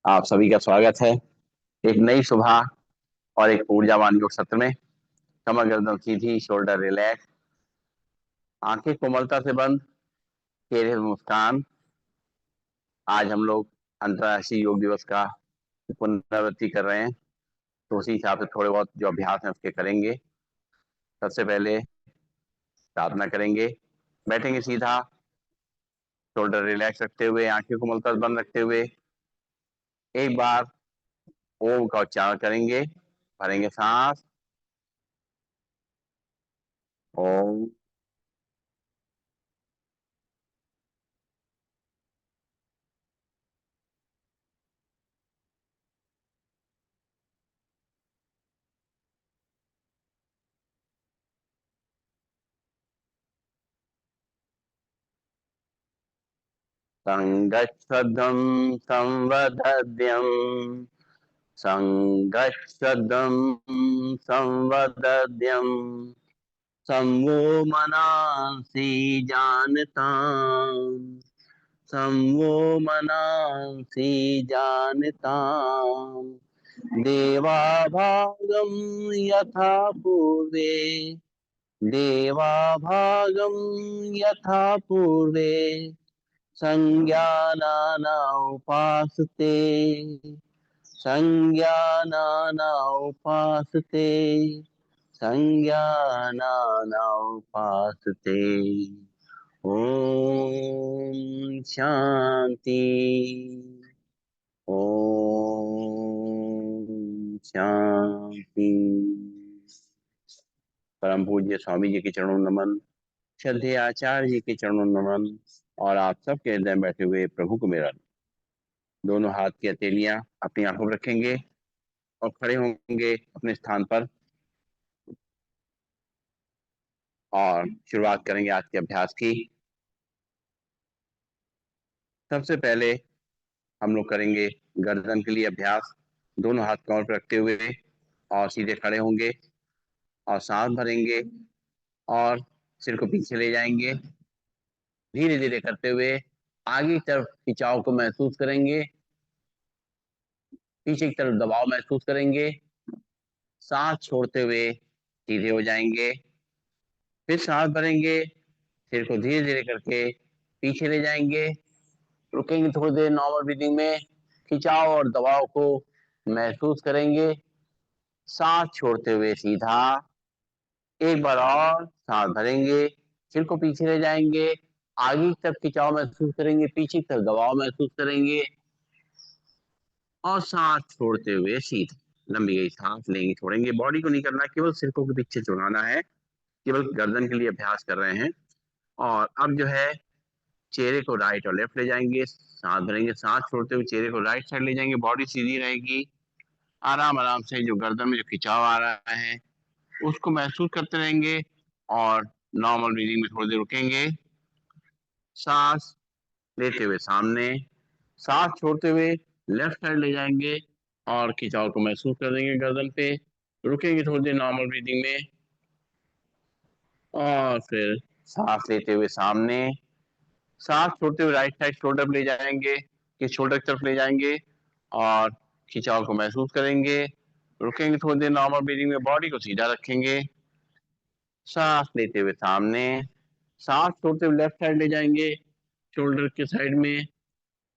आप सभी का स्वागत है एक नई सुबह और एक ऊर्जावान योग सत्र में। कमर गर्दन सीधी, शोल्डर रिलैक्स, आंखें कोमलता से बंद, चेहरे पर मुस्कान। आज हम लोग अंतर्राष्ट्रीय योग दिवस का पुनरावृत्ति कर रहे हैं, तो उसी हिसाब से थोड़े बहुत जो अभ्यास हैं उसके करेंगे। सबसे पहले साधना करेंगे। बैठेंगे सीधा, शोल्डर रिलैक्स रखते हुए, आंखें कोमलता से बंद रखते हुए। एक बार ओम का उच्चारण करेंगे। भरेंगे सांस। ओम। संगच्छध्वं संवदध्यं, संगच्छध्वं संवदध्यं, संवो मनांसि जानताम्, संवो मनांसि जानताम्। देवाभागं यथा पूर्वे, देवाभागं यथा पूर्वे, संज्ञानाना उपासते, संज्ञानाना उपासते, संज्ञानाना उपासते। ओम शांति। ओम शांति। परम पूज्य स्वामी जी के चरणों में नमन। श्रद्धेय आचार्य जी के चरणों में नमन। और आप सबके हृदय में बैठे हुए प्रभु को मेरा। दोनों हाथ की हथेलियां अपनी आंखों पर रखेंगे और खड़े होंगे अपने स्थान पर, और शुरुआत करेंगे आज के अभ्यास की। सबसे पहले हम लोग करेंगे गर्दन के लिए अभ्यास। दोनों हाथ कमर पर रखते हुए और सीधे खड़े होंगे और सांस भरेंगे और सिर को पीछे ले जाएंगे। धीरे धीरे करते हुए आगे की तरफ खिंचाव को महसूस करेंगे, पीछे की तरफ दबाव महसूस करेंगे। सांस छोड़ते हुए सीधे हो जाएंगे। फिर सांस भरेंगे, सिर को धीरे धीरे करके पीछे ले जाएंगे। रुकेंगे थोड़ी देर नॉर्मल ब्रीदिंग में, खिंचाव और दबाव को महसूस करेंगे। सांस छोड़ते हुए सीधा। एक बार और सांस भरेंगे, सिर को पीछे ले जाएंगे, आगे की तरफ खिंचाव महसूस करेंगे, पीछे की तरफ दबाव महसूस करेंगे और सांस छोड़ते हुए सीधा। लंबी गई सांस लेंगे, छोड़ेंगे। बॉडी को नहीं करना, केवल सिर को पीछे चुराना है। केवल गर्दन के लिए अभ्यास कर रहे हैं। और अब जो है, चेहरे को राइट और लेफ्ट ले जाएंगे, सांस भरेंगे, सांस छोड़ते हुए चेहरे को राइट साइड ले जाएंगे। बॉडी सीधी रहेगी। आराम आराम से जो गर्दन में जो खिंचाव आ रहा है उसको महसूस करते रहेंगे और नॉर्मल ब्रीदिंग में थोड़ी देर रुकेंगे। सांस लेते हुए सामने, सांस छोड़ते हुए लेफ्ट साइड ले जाएंगे और खिंचाव को महसूस कर देंगे गर्दन पे। रुकेंगे थोड़ी देर नॉर्मल ब्रीदिंग में और फिर सांस लेते हुए सामने, सांस छोड़ते हुए राइट साइड शोल्डर पे ले जाएंगे, कि शोल्डर की तरफ ले जाएंगे और खिंचाव को महसूस करेंगे। रुकेंगे थोड़ी देर नॉर्मल ब्रीदिंग में, बॉडी को सीधा रखेंगे। सांस लेते हुए सामने, सांस छोड़ते हुए लेफ्ट साइड ले जाएंगे, शोल्डर के साइड में,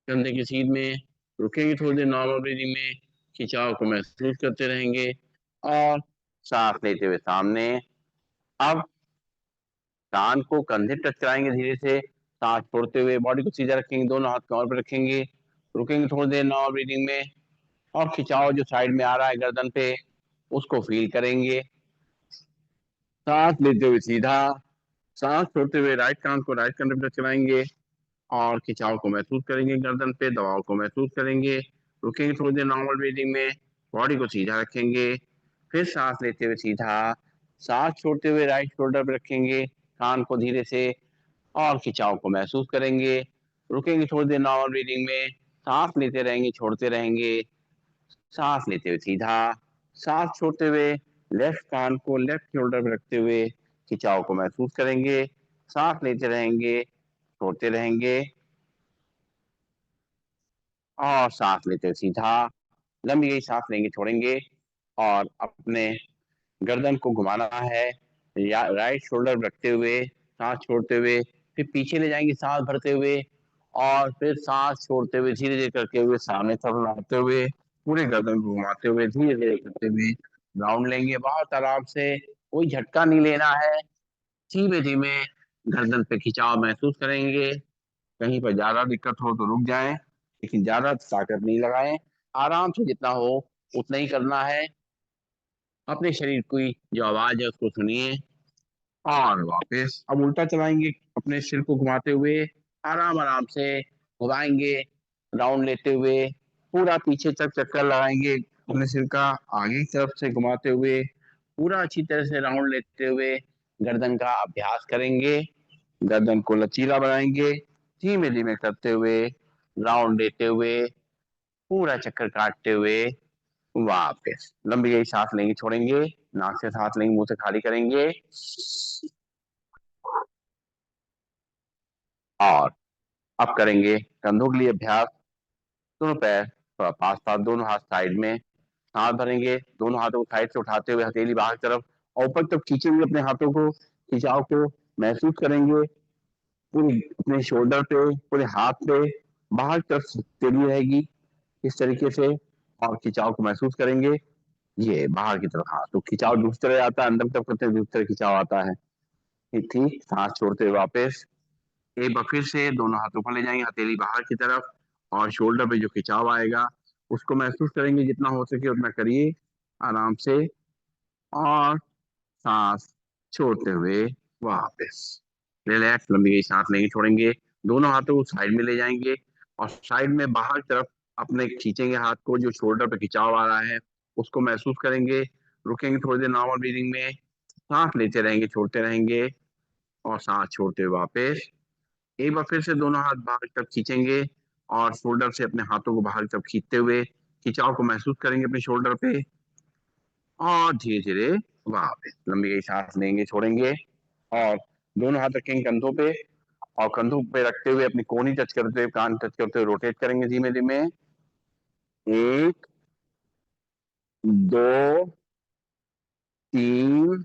कंधे की सीध में। रुकेंगे थोड़ी देर नॉर्मल ब्रीदिंग में, खिंचाव को महसूस करते रहेंगे और सांस लेते हुए सामने। अब कान को कंधे टच कराएंगे धीरे से, सांस छोड़ते हुए बॉडी को सीधा रखेंगे, दोनों हाथ कमर पर रखेंगे। रुकेंगे थोड़ी देर नॉर्मल ब्रीदिंग में और खिंचाव जो साइड में आ रहा है गर्दन पे उसको फील करेंगे। सांस लेते हुए सीधा, सांस छोड़ते हुए राइट कान को राइट कंधे पर चलाएंगे और खिंचाव को महसूस करेंगे, गर्दन पे दबाव को महसूस करेंगे। रुकेंगे थोड़ी देर नॉर्मल ब्रीदिंग में, बॉडी को सीधा रखेंगे। फिर सांस लेते हुए सीधा, सांस छोड़ते हुए राइट शोल्डर पे रखेंगे, कान को धीरे से, और खिंचाव को महसूस करेंगे। रुकेंगे थोड़ी देर नॉर्मल ब्रीदिंग में, सांस लेते रहेंगे, छोड़ते रहेंगे। सांस लेते हुए सीधा, सांस छोड़ते हुए लेफ्ट कान को लेफ्ट शोल्डर पे रखते हुए खिंचाव को महसूस करेंगे। सांस लेते रहेंगे, छोड़ते रहेंगे। और सांस लेते हुए सीधा लंबी गई सांस लेंगे, छोड़ेंगे और अपने गर्दन को घुमाना है, या राइट शोल्डर रखते हुए सांस छोड़ते हुए, फिर पीछे ले जाएंगे सांस भरते हुए और फिर सांस छोड़ते हुए धीरे धीरे करते हुए सामने तरफ लाते हुए पूरे गर्दन को घुमाते हुए धीरे धीरे करते हुए राउंड लेंगे बहुत आराम से। कोई झटका नहीं लेना है, धीमे धीमे गर्दन पे खिंचाव महसूस करेंगे। कहीं पर ज्यादा दिक्कत हो तो रुक जाएं, लेकिन ज्यादा ताकत नहीं लगाएं। आराम से जितना हो उतना ही करना है। अपने शरीर की जो आवाज है उसको सुनिए और वापस अब उल्टा चलाएंगे, अपने सिर को घुमाते हुए आराम आराम से घुमाएंगे, राउंड लेते हुए पूरा पीछे तक चक्कर लगाएंगे, अपने सिर का आगे की तरफ से घुमाते हुए पूरा अच्छी तरह से राउंड लेते हुए गर्दन का अभ्यास करेंगे। गर्दन को लचीला बनाएंगे, धीमे धीमे करते हुए राउंड लेते हुए पूरा चक्कर काटते हुए वापस लंबी गई सांस लेंगे, छोड़ेंगे, नाक से सांस लेंगे, मुंह से खाली करेंगे और अब करेंगे कंधों के लिए अभ्यास। दोनों पैर थोड़ा पास पास, दोनों हाथ साइड में, सांस भरेंगे, दोनों हाथों को साइड से उठाते हुए हथेली बाहर की तरफ और ऊपर तक खींचेंगे, अपने हाथों को खिंचाव को महसूस करेंगे पूरी अपने शोल्डर पे, पूरे हाथ पे बाहर की तरफ तेली रहेगी इस तरीके से और खिंचाव को महसूस करेंगे। ये बाहर की तरफ, हाँ तो खिंचाव दूसरी तरह आता है, अंदर की तरफ करते हैं दूसरी तरह खिंचाव आता है। ठीक, सांस छोड़ते हुए वापस एक बार फिर से दोनों हाथों को ले जाएंगे हथेली बाहर की तरफ और शोल्डर पे जो खिंचाव आएगा उसको महसूस करेंगे, जितना हो सके उतना करिए आराम से और सांस छोड़ते हुए वापस रिलैक्स लंबी गई सांस लेंगे, छोड़ेंगे, दोनों हाथों को साइड में ले जाएंगे और साइड में बाहर की तरफ अपने खींचेंगे हाथ को, जो शोल्डर पे खिंचाव आ रहा है उसको महसूस करेंगे। रुकेंगे थोड़ी देर नॉर्मल ब्रीदिंग में, सांस लेते रहेंगे, छोड़ते रहेंगे और सांस छोड़ते हुए वापस एक बार फिर से दोनों हाथ बाहर की तरफ खींचेंगे और शोल्डर से अपने हाथों को बाहर की तरफ खींचते हुए खिंचाव को महसूस करेंगे अपने शोल्डर पे और धीरे धीरे वापस लंबी गई सांस लेंगे, छोड़ेंगे और दोनों हाथ रखेंगे कंधों पे और कंधों पे रखते हुए अपनी कोहनी टच करते हुए, कान टच करते हुए रोटेट करेंगे धीमे धीमे। एक, दो, तीन,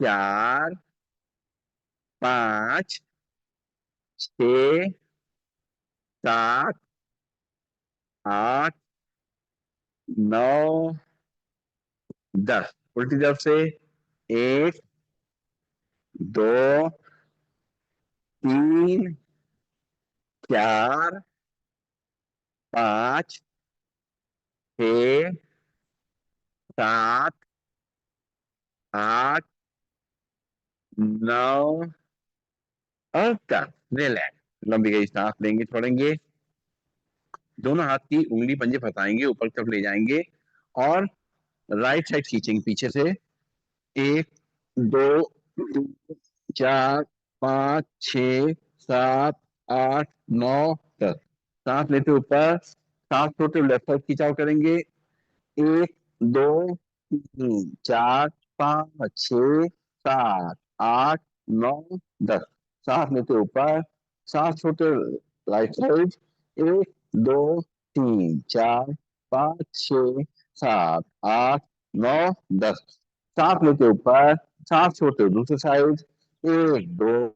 चार, पांच, छः, सात, आठ, नौ, 10। उल्टी तरफ से एक, दो, तीन, चार, पांच, छः, सात, आठ, नौ और 10। रिलैक्स लंबी गई सांस लेंगे, छोड़ेंगे, दोनों हाथ की उंगली पंजे फंसाएंगे, ऊपर की तरफ ले जाएंगे और राइट साइड खींचेंगे पीछे से। एक, दो, तीन, चार, पाँच, छः, सात, आठ, नौ, 10। सांस लेते ऊपर, सांस छोड़ते लेफ्ट साइड खिंचाव करेंगे। एक, दो, तीन, चार, पाँच, छः, सात, आठ, नौ, 10। सांस लेते ऊपर, सांस छोड़ते राइट साइड। एक, दो, तीन, चार, पाँच, छः, सात, आठ, नौ, 10। सांस लेते ऊपर, सांस छोड़ते दूसरी साइड। एक, दो,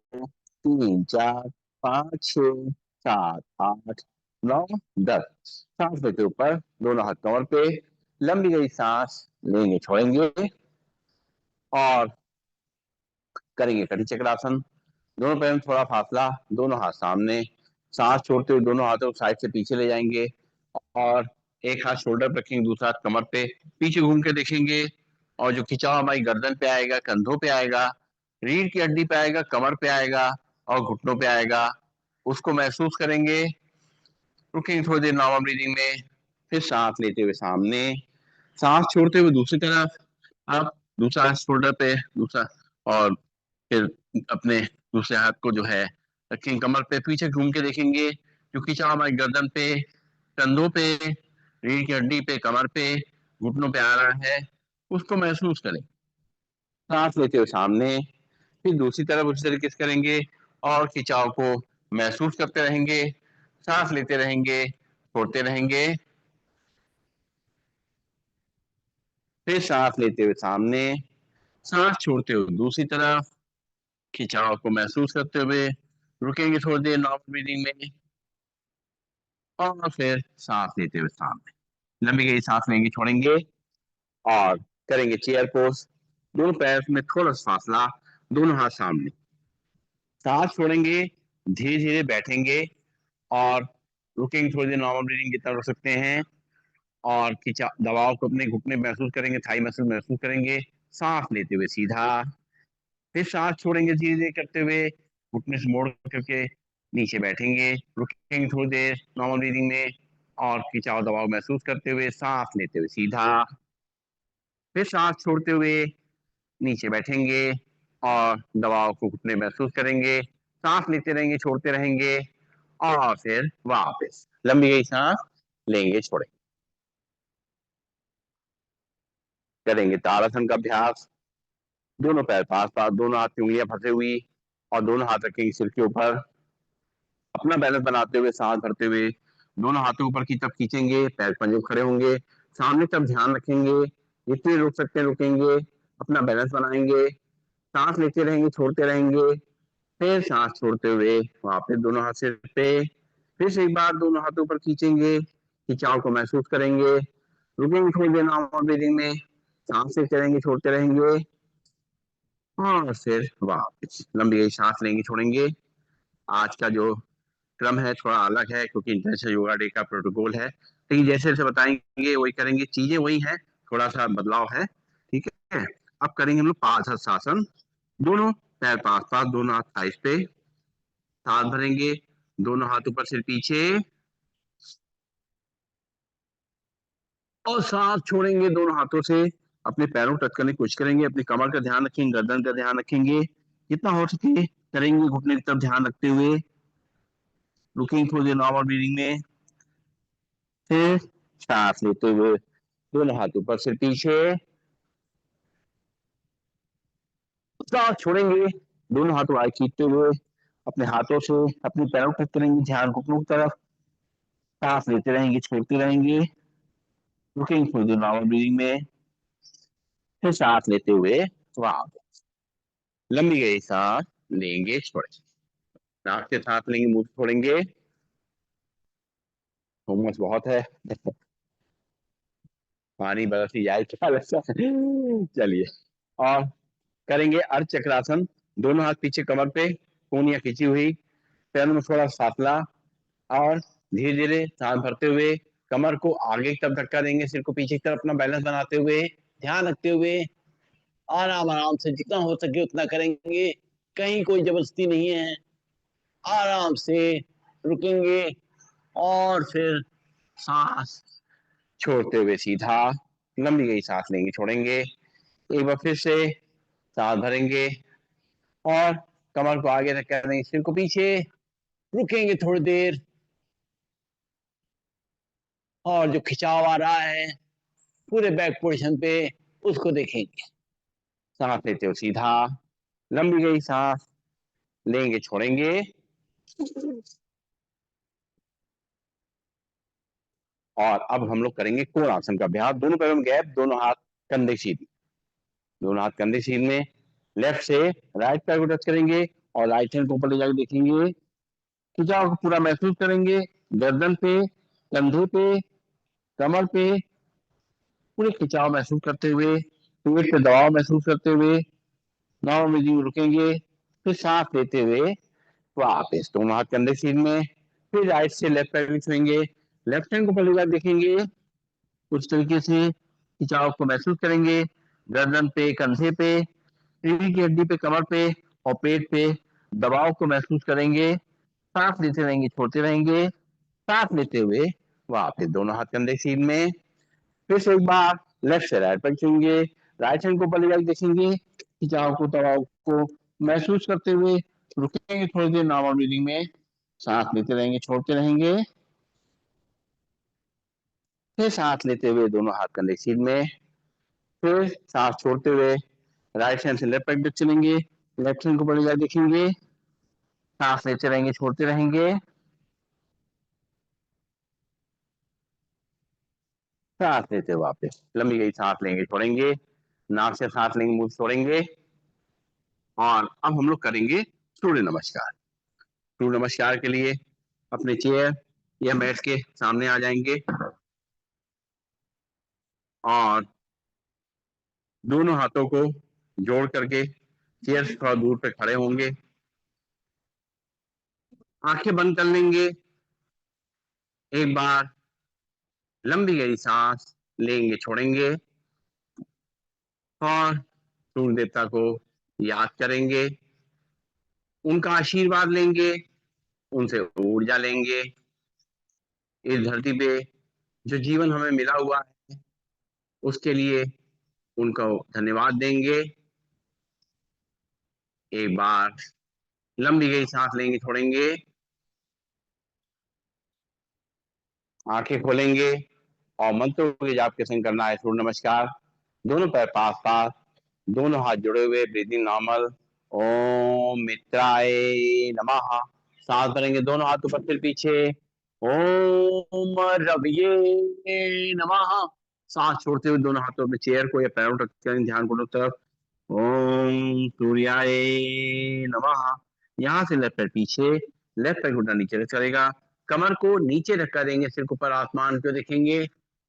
तीन, चार, पाँच, छः, सात, आठ, नौ, 10। सांस लेते ऊपर, दोनों हाथ कमर पे, लंबी गई सांस लेंगे, छोड़ेंगे और करेंगे कटी चक्रासन। दोनों पैर में थोड़ा फासला, दोनों हाथ सामने, सांस छोड़ते हुए दोनों हाथों को साइड से पीछे ले जाएंगे और एक हाथ शोल्डर पे रखेंगे, दूसरा हाथ कमर पे, पीछे घूम के देखेंगे और जो खिंचाव हमारी गर्दन पे आएगा, कंधों पे आएगा, रीढ़ की हड्डी पे आएगा, कमर पे आएगा और घुटनों पे आएगा, उसको महसूस करेंगे। रुकेंगे थोड़ी देर नॉर्मल ब्रीदिंग में, फिर सांस लेते हुए सामने, सांस छोड़ते हुए दूसरी तरफ, आप दूसरा हाथ शोल्डर पे, दूसरा और फिर अपने दूसरे हाथ को जो है रखेंगे कमर पे, पीछे घूम के देखेंगे जो खिंचाव हमारी गर्दन पे, कंधों पे, रीढ़ की हड्डी पे, कमर पे, घुटनों पे आ रहा है, उसको महसूस करें। सांस लेते हुए सामने, फिर दूसरी तरफ उसी तरीके से करेंगे और खिंचाव को महसूस करते रहेंगे, सांस लेते रहेंगे, छोड़ते रहेंगे, फिर सांस लेते हुए सामने, सांस छोड़ते हुए दूसरी तरफ, खिंचाव को महसूस करते हुए रुकेंगे थोड़ी देर नॉर्मल ब्रीदिंग में, और फिर सांस लेते हुए सामने लंबी गहरी सांस लेंगे, छोड़ेंगे और करेंगे चेयर पोज। दोनों पैर में थोड़ा सा फासला, दोनों हाथ सामने, सांस छोड़ेंगे, धीरे धीरे बैठेंगे और रुकेंगे थोड़ी देर नॉर्मल ब्रीदिंग जितना रुक सकते हैं, और खिंचा दबाव को अपने घुटने महसूस करेंगे, थाई मसल महसूस करेंगे, सांस लेते हुए सीधा, फिर सांस छोड़ेंगे धीरे धीरे करते हुए, घुटने से मोड़ करके नीचे बैठेंगे, रुकेंगे थोड़ी देर नॉर्मल ब्रीदिंग में और खिंचाव दबाव महसूस करते हुए सांस लेते हुए सीधा, फिर सांस छोड़ते हुए नीचे बैठेंगे और दबाव को घुटने महसूस करेंगे, सांस लेते रहेंगे, छोड़ते रहेंगे और फिर वापस लंबी गई सांस लेंगे, छोड़ेंगे। करेंगे ताड़ासन का अभ्यास। दोनों पैर पास पास, दोनों हाथ की उंगलियां फंसे हुई और दोनों हाथ रखेंगे सिर के ऊपर, अपना बैलेंस बनाते हुए सांस भरते हुए दोनों हाथों ऊपर की तरफ खींचेंगे, पैर पंजे खड़े होंगे, सामने तरफ ध्यान रखेंगे, जितने रुक सकते हैं रुकेंगे, अपना बैलेंस बनाएंगे, सांस लेते रहेंगे, छोड़ते रहेंगे, फिर सांस छोड़ते हुए वापस दोनों हाथ सिर पे, फिर से एक बार दोनों हाथों ऊपर खींचेंगे, खिंचाव को महसूस करेंगे, रुकेंगे थोड़ी देर नॉर्मल ब्रीदिंग में, सांस लेते रहेंगे, छोड़ते रहेंगे और फिर वापस लंबी गहरी सांस लेंगे, छोड़ेंगे। आज का जो क्रम है थोड़ा अलग है क्योंकि इंटरनेशनल योगा डे का प्रोटोकॉल है, लेकिन जैसे जैसे बताएंगे वही करेंगे, चीजें वही है, थोड़ा सा बदलाव है, ठीक है। अब करेंगे हम लोग पांच हस्तासन, दोनों पैर पास पास, दोनों हाथ थाइस पे, सांस भरेंगे, दोनों हाथ ऊपर सिर पीछे और सांस छोड़ेंगे दोनों हाथों से, अपने पैरों टच करने की कोशिश करेंगे, अपनी कमर का ध्यान रखेंगे, गर्दन का ध्यान रखेंगे, जितना हो सके करेंगे, घुटने की तरफ ध्यान रखते हुए रुकेंगे थोड़ी देर नॉर्मल ब्रीदिंग में, फिर सांस लेते हुए दोनों हाथ ऊपर से पीछे, सांस छोड़ेंगे, दोनों हाथों आगे खींचते हुए अपने हाथों से अपने पैरों तक करेंगे, ध्यान घुटनों की तरफ, सांस लेते रहेंगे, छोड़ते रहेंगे, रुकेंगे थोड़ी देर नॉर्मल ब्रीदिंग में, फिर सांस लेते हुए वापस लंबी गहरी सांस लेंगे, छोड़ेंगे, नाक से सांस लेंगे, मुंह से छोड़ेंगे, हुम्मस बहुत है पानी बरस ही जाए क्या लगता है चलिए, और करेंगे अर्ध चक्रासन, दोनों हाथ पीछे कमर पे, कोहनियां खींची हुई, पैरों में थोड़ा फासला और धीरे धीरे सांस भरते हुए कमर को आगे की तरफ धक्का देंगे, सिर को पीछे की तरफ, अपना बैलेंस बनाते हुए, ध्यान रखते हुए आराम आराम से जितना हो सके उतना करेंगे, कहीं कोई जबरदस्ती नहीं है, आराम से रुकेंगे और फिर सांस छोड़ते हुए सीधा लंबी गई सांस लेंगे, छोड़ेंगे, एक बार फिर से सांस भरेंगे और कमर को आगे धक्का देंगे, सिर को पीछे, रुकेंगे थोड़ी देर और जो खिंचाव आ रहा है पूरे बैक पोजीशन पे उसको देखेंगे, सांस लेते हो सीधा लंबी गई सांस लेंगे, छोड़ेंगे और अब हम लोग करेंगे कोणासन का अभ्यास, दोनों पैरों में गैप, दोनों हाथ कंधे सीधी, दोनों हाथ कंधे सीध में, लेफ्ट से राइट पैर को टच करेंगे और राइट हैंड को ऊपर ले जाकर देखेंगे, खिंचाव को पूरा महसूस करेंगे, गर्दन पे, कंधे पे, कमर पे पूरे खिंचाव महसूस करते हुए, पेट पे दबाव महसूस करते हुए नॉर्मल ब्रीदिंग रुकेंगे, फिर सांस लेते हुए वापस दोनों हाथ कंधे सीध में, फिर राइट से लेफ्ट पैर में छुएंगे, लेफ्ट हैंड को पहली बार देखेंगे, कुछ तरीके से खिंचाव को महसूस करेंगे, गर्दन पे, कंधे पे, रीढ़ की हड्डी पे, कमर पे और पेट पे दबाव को महसूस करेंगे, सांस लेते रहेंगे, छोड़ते रहेंगे, सांस लेते हुए वापस दोनों हाथ कंधे सीध में, फिर से एक बार लेफ्ट से राइट पर छुएंगे, राइट हैंड को ऊपर ले जाकर देखेंगे, खिंचाव को, दबाव को महसूस करते हुए रुकेंगे थोड़ी देर नॉर्मल ब्रीदिंग में, सांस लेते रहेंगे, छोड़ते रहेंगे, फिर सांस लेते हुए दोनों हाथ कंधे सीध में, फिर सांस छोड़ते हुए राइट हैंड से लेफ्ट पैर तक चलेंगे, लेफ्ट हैंड को ऊपर ले जाकर देखेंगे, सांस लेते रहेंगे, छोड़ते रहेंगे, सांस लेते हुए वापस लंबी गई सांस लेंगे, छोड़ेंगे, नाक से सांस लेंगे, मुंह से छोड़ेंगे। और अब हम लोग करेंगे सूर्य नमस्कार। सूर्य नमस्कार के लिए अपने चेयर या मैट के सामने आ जाएंगे और दोनों हाथों को जोड़ करके चेयर से थोड़ा दूर पे खड़े होंगे, आंखें बंद कर लेंगे। एक बार लंबी गहरी सांस लेंगे, छोड़ेंगे और सूर्य देवता को याद करेंगे, उनका आशीर्वाद लेंगे, उनसे ऊर्जा लेंगे। इस धरती पे जो जीवन हमें मिला हुआ है उसके लिए उनको धन्यवाद देंगे। एक बार लंबी गई सांस लेंगे, छोड़ेंगे, आंखें खोलेंगे और मंत्रों के जाप के संग करना है सूर्य नमस्कार। दोनों पैर पास पास, दोनों हाथ जुड़े हुए, ब्रीदिंग नॉर्मल। ओम मित्राय नमः। सांस भरेंगे, दोनों हाथ ऊपर फिर पीछे। ओम रविये नमः। सांस छोड़ते हुए दोनों हाथों में चेयर को या पैरों तक करें, ध्यान को तरफ। ओम सूर्याय नमः। यहाँ से लेफ्ट पैर पीछे, लेफ्ट पैर घुटना नीचे रख चलेगा, कमर को नीचे रखकर देंगे, सिर के ऊपर आसमान को देखेंगे।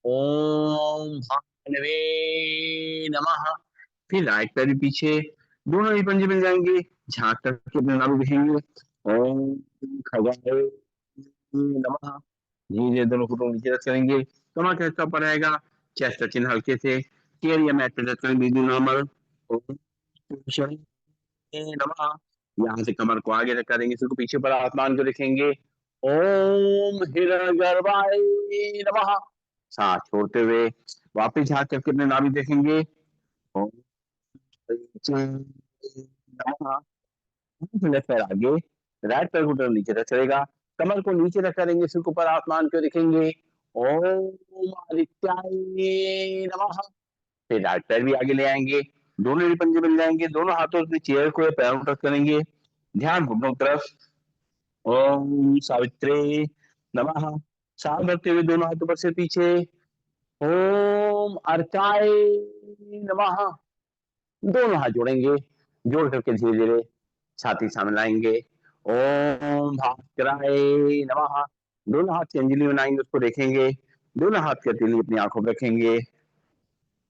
ओम भानवे नमः। फिर राइट पैर भी पीछे, दोनों ही पंजे मिल जाएंगे, झांक करके अपने नाभि देखेंगे। ओम खगाय नमः। धीरे दोनों घुटनों नीचे रख करेंगे, कमर का हिस्सा ऊपर आएगा, चेस्ट चिन्ह हल्के से, चेयर या मैट पे टच करेंगे, नॉर्मल। ओम नमः। यहाँ से कमर को आगे रखा देंगे, सिर को पीछे पर आसमान को देखेंगे। ओम हिरण्यगर्भाय नमः। सांस छोड़ते हुए वापस झांक करके अपने नाभि देखेंगे। ओम नमः। लेफ्ट पैर आगे, राइट पैर घुटना नीचे रख चलेगा, कमर को नीचे रखा देंगे, सिर को ऊपर आसमान को देखेंगे। ओम आदित्याय नमः। फिर राइट पैर भी आगे ले आएंगे, दोनों ही पंजे मिल जाएंगे, दोनों हाथों से चेयर को या पैरों टच करेंगे, ध्यान घुटनों की तरफ। ओम सावित्री नमः। सांस भरते हुए दोनों हाथों पर से पीछे। ओम अर्काय नमः। दोनों हाथ जोड़ेंगे, जोड़ करके धीरे धीरे छाती सामने लाएंगे। ओम भास्कराय नमः। दोनों हाथ की अंजलि बनाएंगे, उसको देखेंगे, दोनों हाथ की हथेली अपनी आंखों पर रखेंगे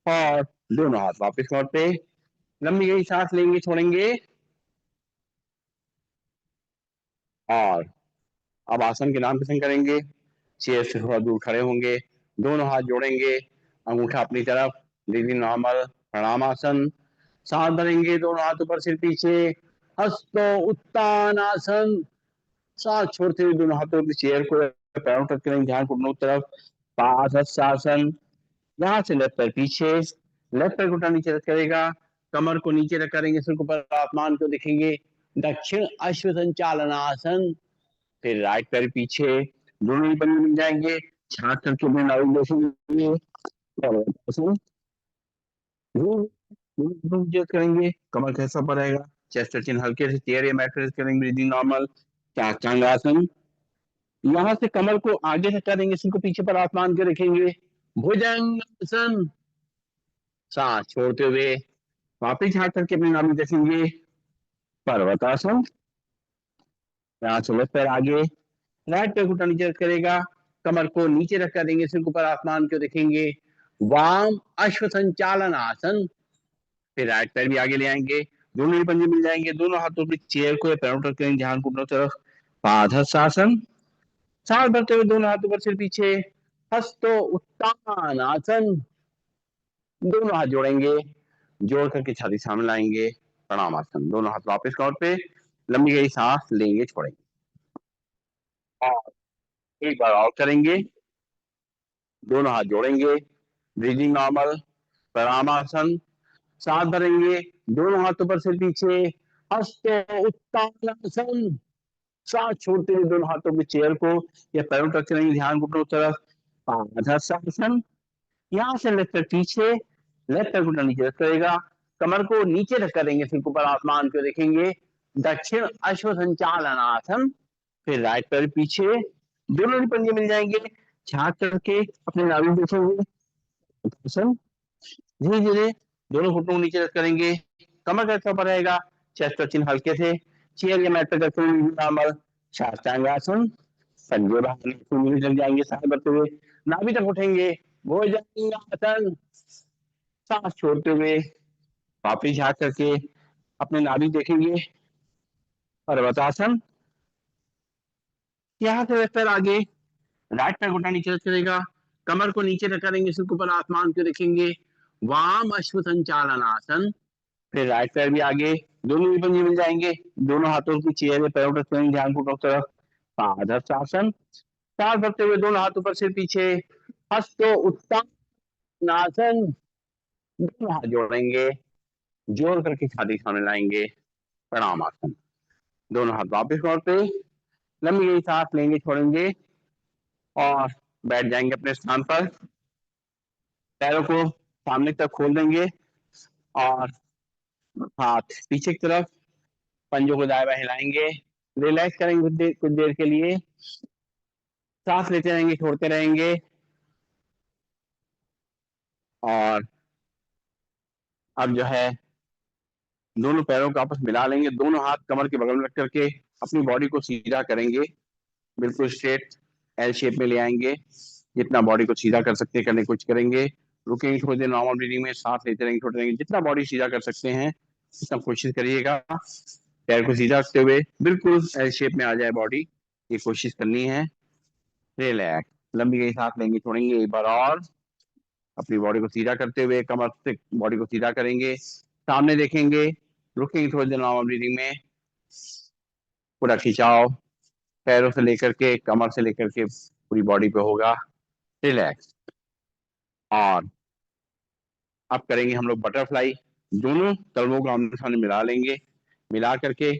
और दोनों हाथ वापस कमर पे, लंबी गई सांस लेंगे, छोड़ेंगे और अब आसन के नाम के संग करेंगे। चेयर से थोड़ा दूर खड़े होंगे, दोनों हाथ जोड़ेंगे, अंगूठा अपनी तरफ, दीदी नॉर्मल प्रणामासन। सांस भरेंगे, दोनों हाथ ऊपर सिर पीछे, हस्तो उत्तानासन। सांस छोड़ते हुए दोनों हाथों की चेयर को पैरों तक करेंगे, ध्यान घुटनों की तरफ, पादहस्तासन। यहाँ से लेफ्ट पैर पीछे, लेफ्ट पैर घुटना नीचे रख करेगा, कमर को नीचे रख करेंगे, सिर को ऊपर आसमान को देखेंगे, दक्षिण अश्व संचालनासन। फिर राइट पैर पीछे, दोनों ही पंजे मिल जाएंगे, छात करके अपने नाभि देखेंगे, करेंगे, कमर का हिस्सा पर रहेगा, चेस्ट चिन्ह हल्के से, चेयर या मैट पर करेंगे, ब्रीदिंग नॉर्मल, चांगासन। यहाँ से कमर को आगे हटा देंगे, सिर को पीछे पर आसमान के रखेंगे, भुजंगासन। सांस छोड़ते हुए वापिस झाँक करके अपने नाभि देखेंगे, पर्वतासन। यहाँ से लेफ्ट पैर आगे, राइट पैर घुटना नीचे करेगा, कमर को नीचे रखकर देंगे, सिर को ऊपर आसमान को देखेंगे, वाम अश्व संचालन आसन। फिर राइट पैर भी आगे ले आएंगे, दोनों ही पंजे मिल जाएंगे, दोनों हाथों की चेयर को या पैरों पर करेंगे, ध्यान घुटनों तरफ, पादहस्तासन। सांस भरते हुए दोनों हाथों पर सिर पीछे, हस्तो उत्तान आसन। दोनों हाथ जोड़ेंगे, जोड़ करके छाती सामने लाएंगे, प्रणाम आसन। दोनों हाथ वापस कमर पे, लंबी गई सांस लेंगे, छोड़ेंगे और एक बार और करेंगे, दोनों हाथ जोड़ेंगे, ब्रीदिंग नॉर्मल, प्रणामासन। सांस भरेंगे, दोनों हाथों पर सिर पीछे, हस्तो उत्तानासन। सांस छोड़ते हुए दोनों हाथों में चेयर को या पैरों तक करेंगे, ध्यान घुटनों तरफ, पादहस्तासन। यहाँ से लेफ्ट पैर पीछे, लेफ्ट पैर घुटना नीचे रख करेगा, कमर को नीचे रख करेंगे, सिर को ऊपर आसमान को देखेंगे, दक्षिण अश्व संचालनासन। फिर राइट पैर पीछे, दोनों ही पंजे मिल जाएंगे, झांक करके अपने नाभि देखेंगे, आसन। धीरे धीरे दोनों घुटनों को नीचे रख करेंगे, कमर का ऊपर रहेगा, चेस्ट और चिन हल्के से, चेयर या मैट पर रखते हुए नॉर्मल साष्टांग आसन। पंजे बाहर लग जाएंगे साथ बढ़ते हुए, नाभि तक उठेंगे, भुजंगासन। सांस छोड़ते हुए वापिस झाँक करके अपने नाभि देखेंगे, पर्वतासन। यहाँ से लेफ्ट पैर आगे, राइट पैर घुटना नीचे रख करेगा, कमर को नीचे रख करेंगे, सिर को ऊपर आसमान को देखेंगे, वाम अश्व संचालन आसन। फिर राइट पैर भी आगे, दोनों भी पंजे मिल जाएंगे, दोनों हाथों की चेहरे पैरों पर करेंगे, ध्यान को तरफ पादहस्तासन। सांस भरते हुए दोनों हाथ ऊपर सिर पीछे, हस्तो उत्तानासन। दोनों हाथ जोड़ेंगे, जोड़ करके छाती सामने लाएंगे, प्रणाम आसन। दोनों हाथ वापस लौटते, लंबी गई सांस लेंगे, छोड़ेंगे और बैठ जाएंगे अपने स्थान पर। पैरों को सामने तक खोल देंगे और हाथ पीछे की तरफ, पंजों को दाएं बाएं हिलाएंगे, रिलैक्स करेंगे कुछ देर के लिए, सांस लेते रहेंगे, छोड़ते रहेंगे और अब जो है दोनों पैरों को आपस मिला लेंगे, दोनों हाथ कमर के बगल में रख करके अपनी बॉडी को सीधा करेंगे, बिल्कुल स्ट्रेट एल शेप में ले आएंगे, जितना बॉडी को सीधा कर सकते हैं करने की कोशिश करेंगे। रुकेंगे थोड़ी देर, नॉर्मल ब्रीदिंग में सांस लेते रहेंगे, छोड़ते रहेंगे, जितना बॉडी सीधा कर सकते हैं उतना कोशिश करिएगा। पैर को सीधा रखते हुए बिल्कुल एल शेप में आ जाए बॉडी, ये कोशिश करनी है। रिलैक्स, लंबी गई सांस लेंगे, छोड़ेंगे, एक बार और अपनी बॉडी को सीधा करते हुए कमर से बॉडी को सीधा करेंगे, सामने देखेंगे, रुकेंगे थोड़ी देर नॉर्मल ब्रीदिंग में, पूरा खिंचाव पैरों से लेकर के कमर से लेकर के पूरी बॉडी पे होगा, रिलैक्स। और अब करेंगे हम लोग बटरफ्लाई, दोनों तलवों को आमने सामने मिला लेंगे, मिला करके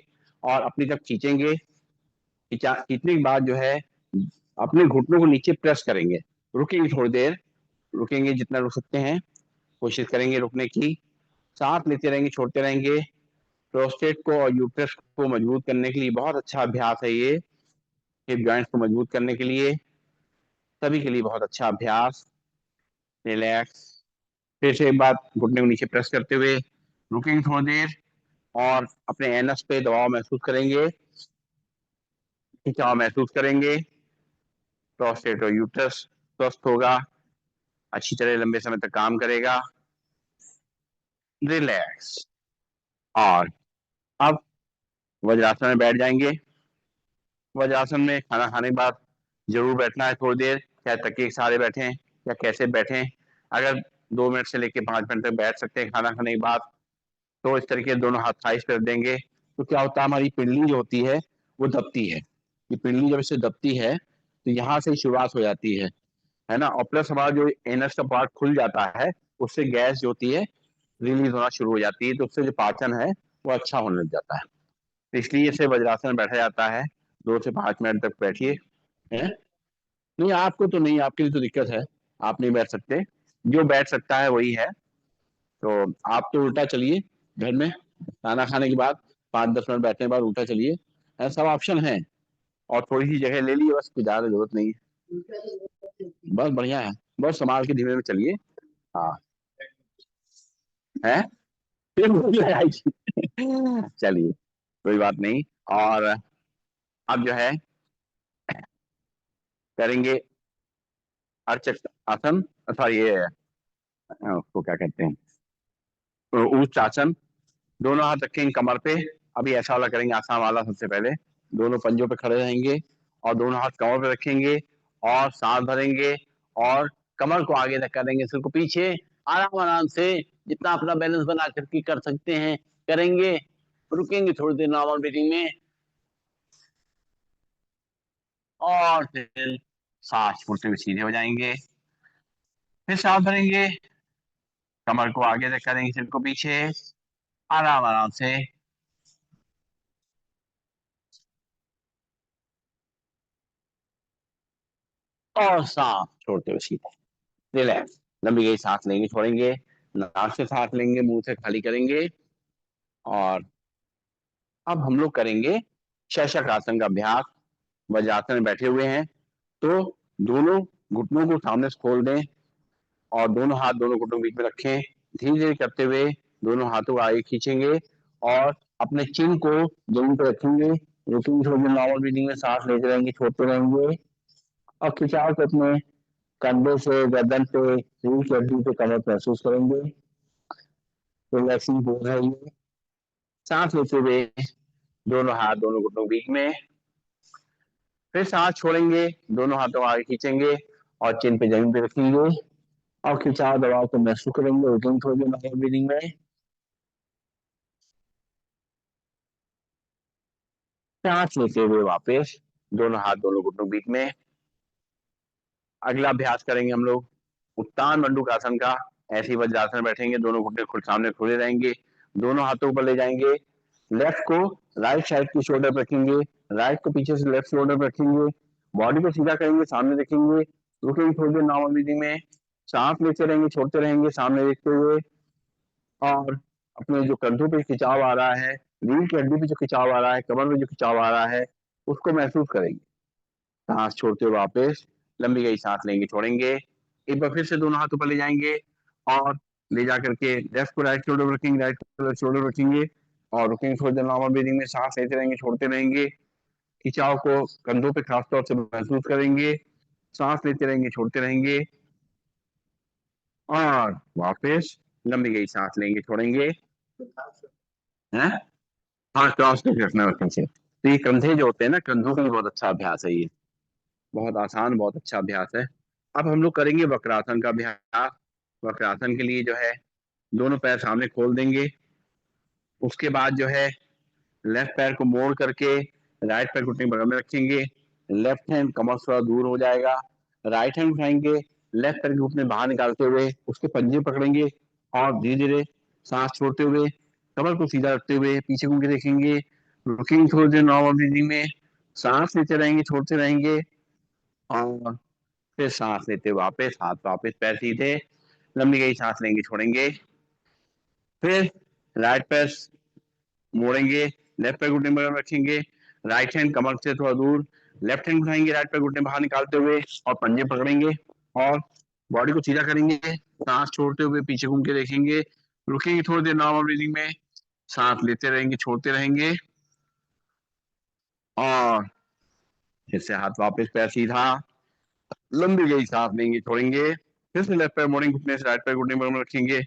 और अपनी तरफ खींचेंगे, खींचने के बाद जो है अपने घुटनों को नीचे प्रेस करेंगे, रुकेंगे थोड़ी देर, रुकेंगे जितना रुक सकते हैं, कोशिश करेंगे रुकने की, सांस लेते रहेंगे, छोड़ते रहेंगे। प्रोस्टेट को और यूट्रस को मजबूत करने के लिए बहुत अच्छा अभ्यास है ये, हिप जॉइंट्स को मजबूत करने के लिए, सभी के लिए बहुत अच्छा अभ्यास। रिलैक्स, फिर से एक बार घुटने को नीचे प्रेस करते हुए रुकेंगे थोड़ी देर और अपने एनस पे दबाव महसूस करेंगे, खिंचाव महसूस करेंगे, प्रोस्टेट और यूट्रस स्वस्थ होगा, अच्छी तरह लंबे समय तक काम करेगा। रिलैक्स। और अब वज्रासन में बैठ जाएंगे, वज्रासन में खाना खाने के बाद जरूर बैठना है थोड़ी देर, चाहे तकिए के सहारे बैठें या कैसे बैठें, अगर 2 मिनट से लेकर 5 मिनट तक बैठ सकते हैं खाना खाने के बाद तो इस तरीके दोनों हाथ थाइस पे रख देंगे, तो क्या होता है हमारी पिंडली जो होती है वो दबती है, ये पिंडली जब इससे दबती है तो यहाँ से शुरुआत हो जाती है ना, और प्लस हमारा जो एनस का पार्ट खुल जाता है उससे गैस जो होती है रिलीज होना शुरू हो जाती है, तो उससे जो पाचन है वो अच्छा होने लग जाता है, तो इसलिए इसे वज्रासन में बैठा जाता है। 2 से 5 मिनट तक बैठिए, है नहीं आपको तो नहीं, आपके लिए तो दिक्कत है, आप नहीं बैठ सकते, जो बैठ सकता है वही है, तो आप तो उल्टा चलिए घर में खाना खाने के बाद 5-10 मिनट बैठने के बाद उल्टा चलिए, ऐसा सब ऑप्शन है, और थोड़ी सी जगह ले लीजिए, बस कुछ ज्यादा जरूरत नहीं है, बस बढ़िया है, बस संभाल के धीमे में चलिए। हाँ है, फिर भूख लगाएगी चलिए कोई बात नहीं। और अब जो है करेंगे अर्चक आसन, अथवा ये उसको क्या कहते हैं उच्च आसन, दोनों हाथ रखेंगे कमर पे, अभी ऐसा वाला करेंगे आसान वाला, सबसे पहले दोनों पंजों पे खड़े रहेंगे और दोनों हाथ कमर पे रखेंगे और सांस भरेंगे और कमर को आगे तक करेंगे, सिर को पीछे, आराम आराम से जितना अपना बैलेंस बना करके कर सकते हैं करेंगे, रुकेंगे थोड़ी देर नॉर्मल ब्रीथिंग में और फिर सांस छोड़ते हुए सीधे हो जाएंगे, फिर सांस भरेंगे, कमर को आगे तक करेंगे, सिर को पीछे, आराम आराम से और सांस छोड़ते हुए सीधे, रिलैक्स, लंबी गई सांस लेंगे, छोड़ेंगे, नाक से सांस लेंगे, मुंह से खाली करेंगे। और अब हम लोग करेंगे शशक आसन का अभ्यास, वज्रासन में बैठे हुए हैं तो दोनों घुटनों को सामने से खोल दें, और दोनों हाथ दोनों घुटनों के बीच में रखें। धीरे धीरे करते हुए दोनों हाथों को आगे खींचेंगे और अपने चिन को जमीन पर रखेंगे। रुकेंगे थोड़ी देर, नॉर्मल ब्रीदिंग में सांस लेते रहेंगे, छोड़ते रहेंगे और खिंचाव को अपने कंधे से गर्दन पे, रीढ़ की हड्डी पे, कमर पे महसूस करेंगे। रिलैक्सिंग पोज है ये। सांस लेते हुए दोनों हाथ दोनों घुटनों के बीच में, फिर सांस छोड़ेंगे, दोनों हाथों को आगे खींचेंगे और चिन पे जमीन पे रखेंगे और खिंचाव दबाव को महसूस करेंगे। रुकेंगे थोड़ी देर नॉर्मल ब्रीदिंग में। सांस लेते हुए वापस दोनों हाथ दोनों घुटनों के बीच में। अगला अभ्यास करेंगे हम लोग उत्तान मंडूकासन का। ऐसे ही वज्रासन में बैठेंगे, दोनों घुटने खुद सामने खुले रहेंगे, दोनों हाथों पर ले जाएंगे, लेफ्ट को राइट साइड की शोल्डर पर रखेंगे, राइट को पीछे से लेफ्ट शोल्डर पर रखेंगे, बॉडी को सीधा करेंगे, सामने देखेंगे, रुकेंगे थोड़ी देर नॉर्मल ब्रीदिंग में। सांस लेते रहेंगे, छोड़ते रहेंगे, सामने देखते हुए और अपने जो कंधों पे खिंचाव आ रहा है, रीढ़ की हड्डी पे जो खिंचाव आ रहा है, कमर में जो खिंचाव आ रहा है, उसको महसूस करेंगे। सांस छोड़ते हुए वापस लंबी गई सांस लेंगे, छोड़ेंगे। एक बार फिर से दोनों हाथों पर ले जाएंगे और ले जा करके लेफ्ट को राइट शोल्डर रखेंगे, राइट को लेफ्ट शोल्डर रखेंगे और रुकेंगे थोड़ी देर नॉर्मल ब्रीदिंग में। सांस लेते रहेंगे, छोड़ते रहेंगे, खिंचाव को कंधों पे खासतौर से महसूस करेंगे। सांस लेते रहेंगे, छोड़ते रहेंगे और वापस लंबी गई सांस लेंगे, छोड़ेंगे। हैं? हाँ, क्रॉस करके रखना है से। तो ये कंधे जो होते हैं ना, कंधों का भी बहुत अच्छा अभ्यास है ये, बहुत आसान, बहुत अच्छा अभ्यास है। अब हम लोग करेंगे वक्रासन का अभ्यास। वक्रासन के लिए जो है दोनों पैर सामने खोल देंगे, उसके बाद जो है लेफ्ट पैर को मोड़ करके राइट पैर घुटने के बगल में रखेंगे, लेफ्ट हैंड कमर से थोड़ा दूर हो जाएगा, राइट हैंड उठाएंगे, लेफ्ट पैर के घुटने बाहर निकालते हुए उसके पंजे पकड़ेंगे और धीरे धीरे सांस छोड़ते हुए कमर को सीधा रखते हुए पीछे घूम के देखेंगे। रुकेंगे थोड़ी देर नॉर्मल ब्रीदिंग में, सांस लेते रहेंगे, छोड़ते रहेंगे और फिर सांस लेते वापस, हाथ वापस, पैर सीधे, लंबी गई सांस लेंगे, छोड़ेंगे। फिर राइट पैर मोड़ेंगे, लेफ्ट पैर घुटने में रखेंगे, राइट हैंड कमर से थोड़ा दूर, लेफ्ट हैंड उठाएंगे, राइट पैर घुटने बाहर निकालते हुए और पंजे पकड़ेंगे और बॉडी को सीधा करेंगे। सांस छोड़ते हुए पीछे घूम के देखेंगे, रुकेंगे थोड़ी देर नॉर्मल ब्रीदिंग में, सांस लेते रहेंगे, छोड़ते रहेंगे और फिर से हाथ वापस, पैर सीधा, लंबी गई सांस लेंगे, छोड़ेंगे। फिर से लेफ्ट पैर मोड़ेंगे, घुटने से राइट पैर घुटने में रखेंगे,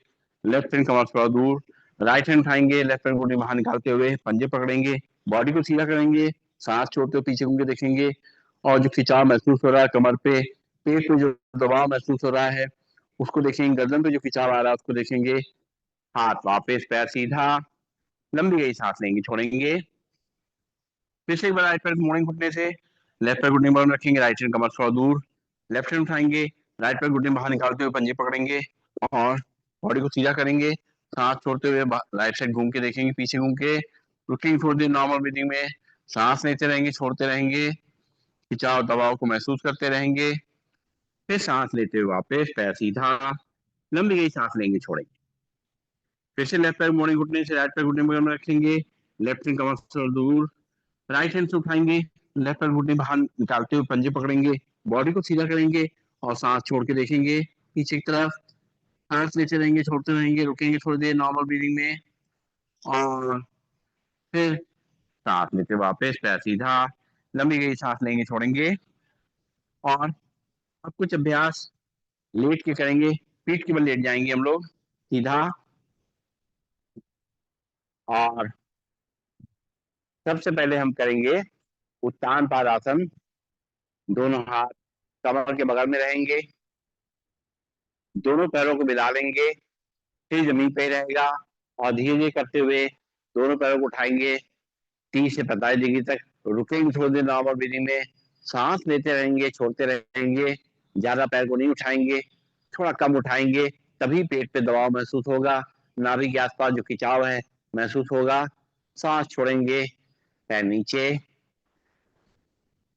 लेफ्ट हैंड कमर थोड़ा दूर, राइट हैंड उठाएंगे, लेफ्ट हैंड घुटने बाहर निकालते हुए पंजे पकड़ेंगे, बॉडी को सीधा करेंगे, सांस छोड़ते हुए पीछे घूम के देखेंगे और जो खिंचाव महसूस हो रहा है कमर पे, पेट पे जो दबाव महसूस हो रहा है उसको देखेंगे, गर्दन पे जो खिंचाव आ रहा है उसको देखेंगे। हाथ वापस, पैर सीधा, लंबी गई सांस लेंगे, छोड़ेंगे। फिर से एक बार राइट पैर मोड़ेंगे घुटने से, लेफ्ट पैर घुटने पर रखेंगे, राइट हैंड कमर थोड़ा दूर, लेफ्ट हैंड उठाएंगे, राइट पैर घुटने बाहर निकालते हुए पंजे पकड़ेंगे और बॉडी को सीधा करेंगे, सांस छोड़ते हुए राइट साइड घूम के देखेंगे, पीछे घूम के, रुकेंगे थोड़ी देर नॉर्मल ब्रीदिंग में, सांस लेते रहेंगे, छोड़ते रहेंगे, खिंचाव दबाव को महसूस करते रहेंगे। फिर सांस लेते हुए वापस, पैर सीधा, लंबी गई सांस लेंगे, छोड़ेंगे। फिर से लेफ्ट पैर मोड़ेंगे घुटने से, राइट पैर घुटने में रखेंगे, लेफ्ट हैंड कमर से दूर, राइट हैंड से उठाएंगे, लेफ्ट पैर घुटने बाहर निकालते हुए पंजे पकड़ेंगे, बॉडी को सीधा करेंगे और सांस छोड़ के देखेंगे पीछे की तरफ। सांस लेते रहेंगे, छोड़ते रहेंगे, रुकेंगे थोड़ी देर नॉर्मल ब्रीदिंग में और फिर सांस लेते वापस, पैर सीधा, लंबी गई सांस लेंगे, छोड़ेंगे। और अब कुछ अभ्यास लेट के करेंगे, पीठ के बल लेट जाएंगे हम लोग सीधा और सबसे पहले हम करेंगे उत्तान पादासन। दोनों हाथ कमर के बगल में रहेंगे, दोनों पैरों को मिला लेंगे, फिर जमीन पे रहेगा और धीरे धीरे करते हुए दोनों पैरों को उठाएंगे 30 से 45 डिग्री तक, रुकेंगे थोड़ी देर नॉर्मल ब्रीदिंग में, सांस लेते रहेंगे, छोड़ते रहेंगे, ज्यादा पैर को नहीं उठाएंगे, थोड़ा कम उठाएंगे, तभी पेट पे दबाव महसूस होगा, नाभि के आसपास जो खिंचाव है महसूस होगा। सांस छोड़ेंगे, पैर नीचे,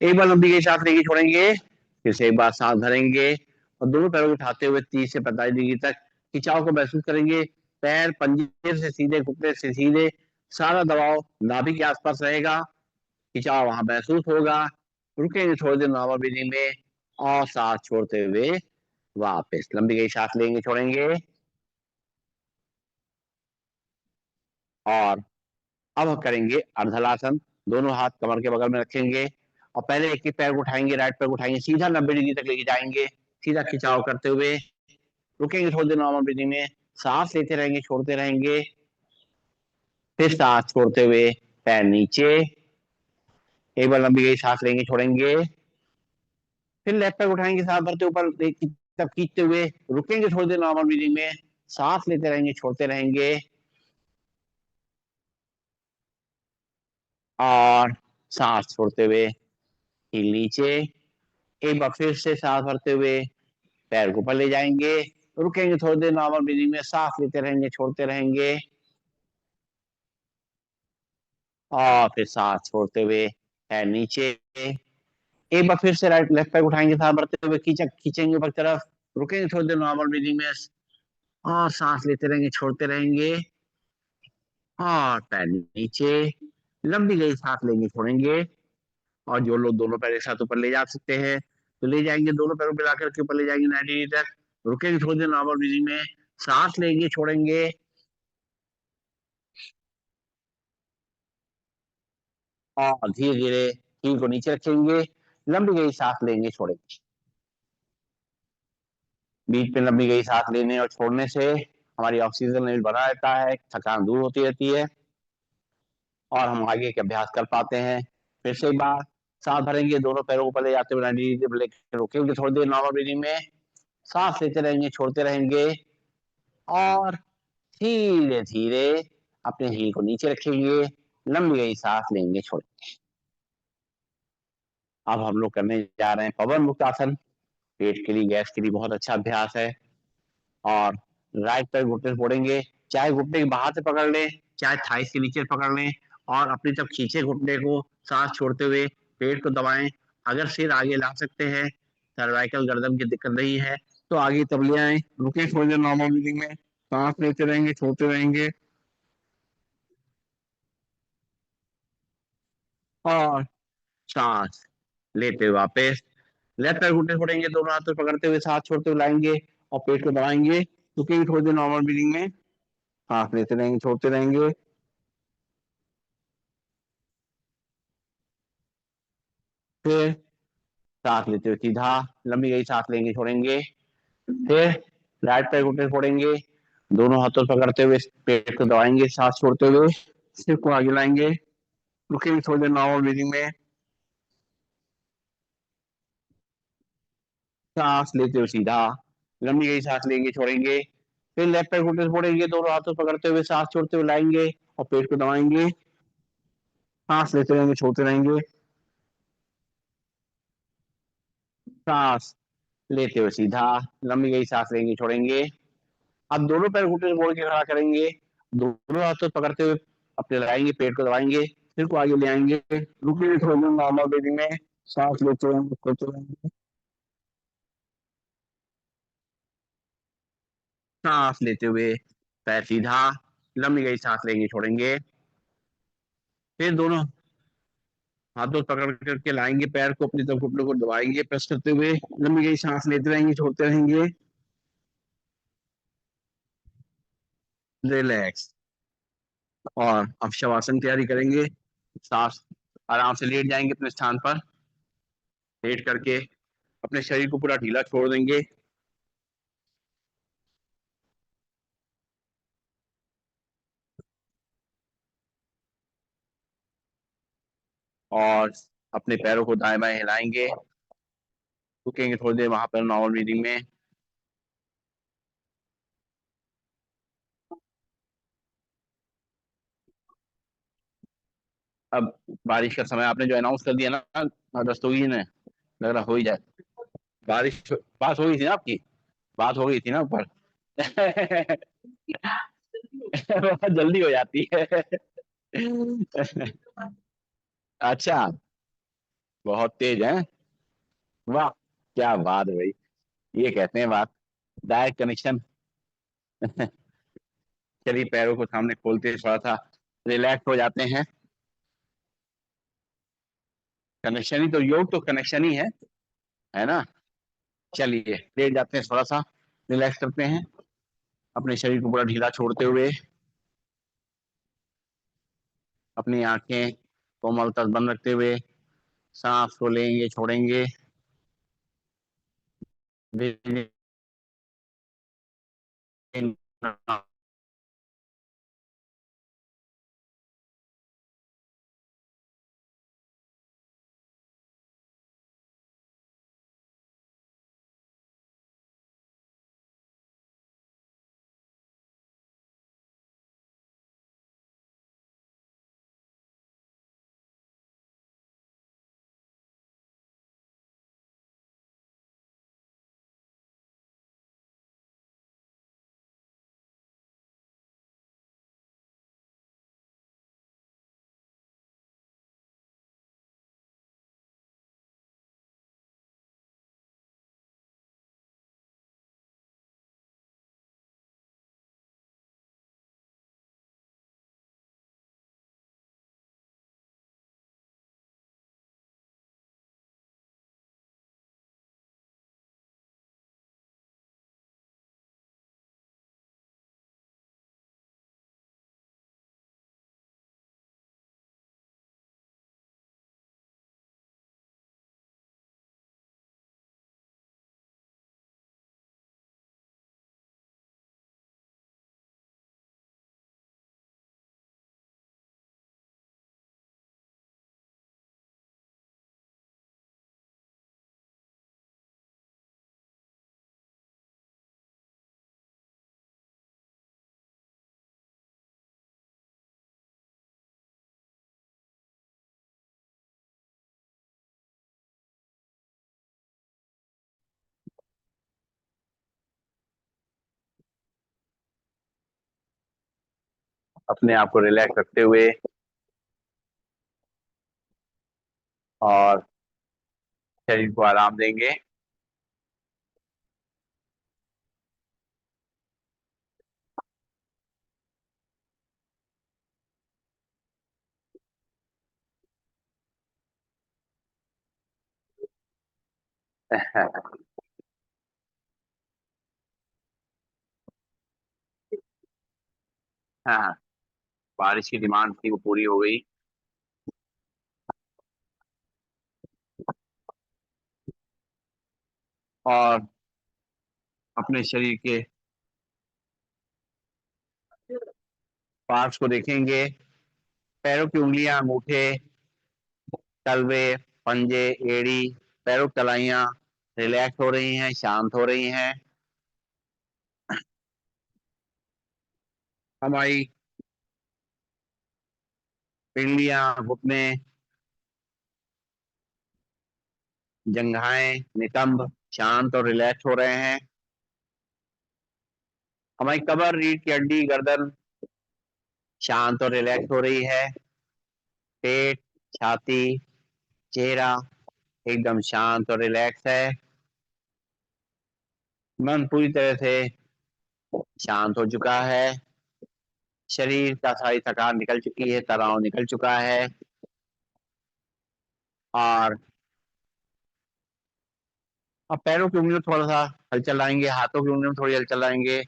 एक बार लंबी गई सांस लेके छोड़ेंगे, फिर से एक बार सांस भरेंगे और दोनों पैरों को उठाते हुए 30 से 45 डिग्री तक खिंचाव को महसूस करेंगे। पैर पंजे से सीधे, घुटने से सीधे, सारा दबाव नाभि के आसपास रहेगा, खिंचाव वहां महसूस होगा। रुकेंगे थोड़ी देर नॉर्मल ब्रीदिंग में और सांस छोड़ते हुए वापस लंबी गई सांस लेंगे, छोड़ेंगे। और अब करेंगे अर्धलासन। दोनों हाथ कमर के बगल में रखेंगे और पहले एक ही पैर को उठाएंगे, राइट पैर को उठाएंगे, सीधा 90 डिग्री तक लेके जाएंगे, सीधा खिंचाव करते हुए। रुकेंगे थोड़ी देर नॉर्मल ब्रीदिंग में, सांस लेते रहेंगे, छोड़ते रहेंगे। फिर सांस छोड़ते हुए पैर नीचे, एक बार लंबी गई सांस लेंगे, छोड़ेंगे। फिर लेफ्ट पैर उठाएंगे, सांस भरते ऊपर तब खींचते हुए। रुकेंगे थोड़ी देर नॉर्मल ब्रीदिंग में, सांस लेते रहेंगे, छोड़ते रहेंगे। और सांस छोड़ते हुए हील नीचे, एक बार फिर से सांस भरते हुए पैर को ऊपर ले जाएंगे। रुकेंगे थोड़ी देर नॉर्मल ब्रीदिंग में, सांस लेते रहेंगे, छोड़ते रहेंगे। और फिर सांस छोड़ते हुए पैर नीचे, एक बार फिर से राइट लेफ्ट पैर उठाएंगे, सांस भरते हुए खींचा खींचेंगे ऊपर की तरफ। रुकेंगे थोड़ी देर नॉर्मल ब्रीदिंग में और सांस लेते रहेंगे, छोड़ते रहेंगे। और पैर नीचे, लंबी गई सांस लेंगे, छोड़ेंगे। और जो लोग दोनों पैर एक साथ ऊपर ले जा सकते हैं तो ले जाएंगे, दोनों पैरों पे लाकर के ऊपर ले जाएंगे 90 डिग्री तक। रुकेंगे थोड़ी देर नॉर्मल ब्रीदिंग में, सांस लेंगे, छोड़ेंगे। और धीरे धीरे हील को नीचे रखेंगे, लंबी गई सांस लेंगे, छोड़ेंगे। बीच में लंबी गई सांस लेने और छोड़ने से हमारी ऑक्सीजन लेवल बढ़ा रहता है, थकान दूर होती रहती है और हम आगे के अभ्यास कर पाते हैं। फिर से एक बार सांस भरेंगे, दोनों पैरों को ऊपर ले जाते हुए 90 डिग्री लेकर रुकेंगे थोड़ी देर नॉर्मल ब्रीदिंग में, सांस लेते रहेंगे, छोड़ते रहेंगे। और धीरे धीरे अपने हील को नीचे रखेंगे, लंबी गई सांस लेंगे, छोड़ेंगे। अब हम लोग करने जा रहे हैं पवन मुक्त आसन। पेट के लिए, गैस के लिए बहुत अच्छा अभ्यास है। और राइट पैर घुटने से फोड़ेंगे, चाहे घुटने के बाहर से पकड़ लें, चाहे थाइस के नीचे पकड़ लें। और अपनी तरफ खींचे घुटने को, सांस छोड़ते हुए पेट को दबाएं। अगर सिर आगे ला सकते हैं, सर्वाइकल गर्दन की दिक्कत नहीं है, तो आगे तब ले आए। रुके थोड़ी देर नॉर्मल ब्रीदिंग में, सांस लेते रहेंगे, छोड़ते रहेंगे। और सांस लेते हुए वापस लेफ्ट पैर घुटने फोड़ेंगे, दोनों हाथों से पकड़ते हुए सांस छोड़ते हुए लाएंगे और पेट को दबाएंगे। रुकेंगे थोड़ी देर नॉर्मल ब्रीदिंग में, सांस लेते रहेंगे, छोड़ते रहेंगे। फिर सांस लेते हुए सीधा लंबी गई सांस लेंगे, छोड़ेंगे। फिर राइट पैर घुटने फोड़ेंगे, दोनों हाथों से पकड़ते हुए पेट को दबाएंगे, सांस छोड़ते हुए सिर को आगे लाएंगे। रुकेंगे थोड़ी देर नॉर्मल ब्रीदिंग में, सांस लेते हुए सीधा लंबी गई सांस लेंगे, छोड़ेंगे। फिर लेफ्ट पैर घुटने से फोड़ेंगे, दोनों हाथों से पकड़ते हुए सांस छोड़ते हुए लाएंगे और पेट को दबाएंगे, सांस लेते रहेंगे, छोड़ते रहेंगे। सांस लेते हुए सीधा लंबी गई सांस लेंगे, छोड़ेंगे। अब दोनों पैर घुटने से मोड़ के खड़ा करेंगे, दोनों हाथों से पकड़ते हुए अपने लगाएंगे, पेट को दबाएंगे, सिर को आगे ले आएंगे। रुकिए थोड़ी देर नॉर्मल ब्रीदिंग में, सांस लेते रहेंगे, छोड़ते रहेंगे। सांस लेते हुए पैर सीधा लंबी गई सांस लेंगे, छोड़ेंगे। फिर दोनों हाथों से पकड़ करके लाएंगे, पैर को अपनी तरफ घुटनों को दबाएंगे, प्रेस करते हुए लंबी गई सांस लेते रहेंगे, छोड़ते रहेंगे। रिलैक्स। और अब शवासन तैयारी करेंगे। सांस आराम से लेट जाएंगे अपने स्थान पर, लेट करके अपने शरीर को पूरा ढीला छोड़ देंगे। और अपने पैरों को दाएं बाएं हिलाएंगे, रुकेंगे थोड़ी देर वहां पर नॉर्मल ब्रीदिंग में। अब बारिश का समय आपने जो अनाउंस कर दिया ना रस्तोगी ने, लग रहा हो ही जाए बारिश। बात हो गई थी ना आपकी, बात हो गई थी ना ऊपर। बहुत जल्दी हो जाती है। अच्छा, बहुत तेज है। वाह, क्या बात है भाई, ये कहते हैं बात, डायरेक्ट कनेक्शन। चलिए पैरों को सामने खोलते थोड़ा सा रिलैक्स हो जाते हैं। कनेक्शन ही तो, योग तो कनेक्शन ही है ना। चलिए लेट जाते हैं, थोड़ा सा रिलैक्स करते हैं, अपने शरीर को पूरा ढीला छोड़ते हुए अपनी आंखें कोमल तक बंद रखते हुए सांस को लेंगे छोड़ेंगे। अपने आप को रिलैक्स रखते हुए और शरीर को आराम देंगे। हाँ, बारिश की डिमांड थी वो पूरी हो गई। और अपने शरीर के पार्ट्स को देखेंगे, पैरों की उंगलियां, अंगूठे, तलवे, पंजे, एड़ी, पैरों की तलाइयां रिलैक्स हो रही हैं, शांत हो रही हैं। हमारी पिंडलियां, घुटने, जंघाएं, नितंब शांत और रिलैक्स हो रहे हैं। हमारी कमर, रीढ़ की हड्डी, गर्दन शांत और रिलैक्स हो रही है। पेट, छाती, चेहरा एकदम शांत और रिलैक्स है। मन पूरी तरह से शांत हो चुका है। शरीर का सारी थकान निकल चुकी है, तनाव निकल चुका है। और अब पैरों की उंगलियों में थोड़ा सा हलचल लाएंगे, हाथों की उंगलियों में थोड़ी हलचल लाएंगे,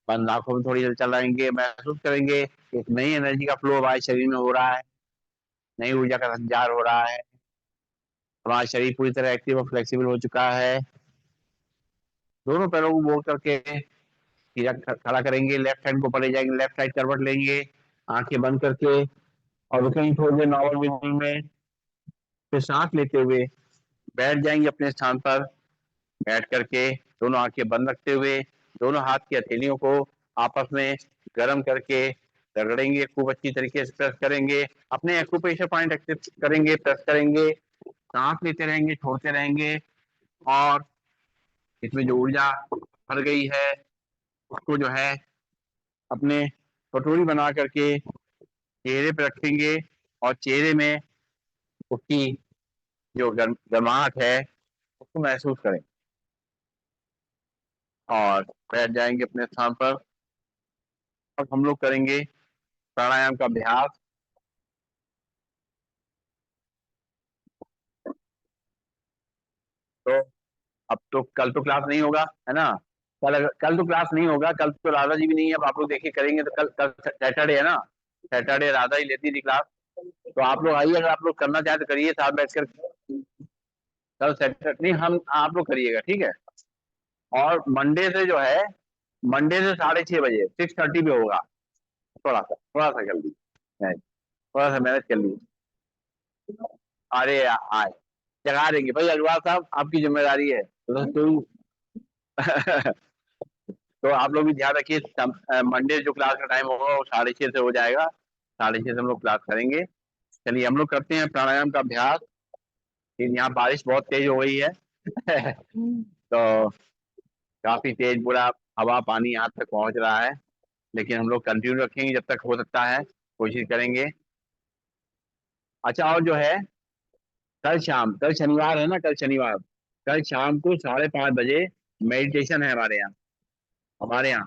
बंद आंखों में थोड़ी हलचल लाएंगे। महसूस करेंगे एक नई एनर्जी का फ्लो हमारे शरीर में हो रहा है, नई ऊर्जा का संचार हो रहा है। हमारा शरीर पूरी तरह एक्टिव और फ्लेक्सिबल हो चुका है। दोनों पैरों को मोड़ करके सीधा खड़ा करेंगे, लेफ्ट हैंड को ऊपर ले जाएंगे, लेफ्ट साइड करवट लेंगे, आंखें बंद करके और रुकेंगे थोड़ी देर नॉर्मल ब्रीथिंग में। फिर सांस लेते हुए बैठ जाएंगे अपने स्थान पर। बैठ करके दोनों आंखें बंद रखते हुए दोनों हाथ की हथेलियों को आपस में गर्म करके रगड़ेंगे, खूब अच्छी तरीके से प्रेस करेंगे, अपने एक्यूप्रेशर पॉइंट एक्टिव करेंगे, प्रेस करेंगे, सांस लेते रहेंगे, छोड़ते रहेंगे। और इसमें जो ऊर्जा भर गई है उसको जो है अपने कटोरी बना करके चेहरे पे रखेंगे और चेहरे में उसकी जो गर्माहट है उसको महसूस करें और बैठ जाएंगे अपने स्थान पर। अब हम लोग करेंगे प्राणायाम का अभ्यास। तो अब तो कल तो क्लास नहीं होगा, है ना। कल तो क्लास नहीं होगा, कल तो राधा जी भी नहीं है। अब आप लोग देखिए करेंगे तो कल कल सैटरडे है ना, सैटरडे राधा ही लेती थी क्लास। तो आप लोग आइए, अगर आप लोग करना चाहें तो करिए साथ बैठकर। कल सैटरडे नहीं, हम आप लोग करिएगा, ठीक है। और मंडे से जो है, मंडे से 6:30 बजे 6:30 पे होगा। थोड़ा सा जल्दी, थोड़ा सा मैनेज कर लीजिए। अरे आए जगा देंगे भाई, अग्रवाल साहब आपकी जिम्मेदारी है तो। तो आप लोग भी ध्यान रखिए, मंडे जो क्लास का टाइम होगा वो 6:30 से हो जाएगा। 6:30 से हम लोग क्लास करेंगे। चलिए हम लोग करते हैं प्राणायाम का अभ्यास। लेकिन यहाँ बारिश बहुत तेज हो गई है। तो काफी तेज पूरा हवा पानी यहाँ तक पहुंच रहा है। लेकिन हम लोग कंटिन्यू रखेंगे जब तक हो सकता है, कोशिश करेंगे। अच्छा, और जो है, कल शाम, कल शनिवार है ना, कल शनिवार, कल शाम को 5:30 बजे मेडिटेशन है हमारे यहाँ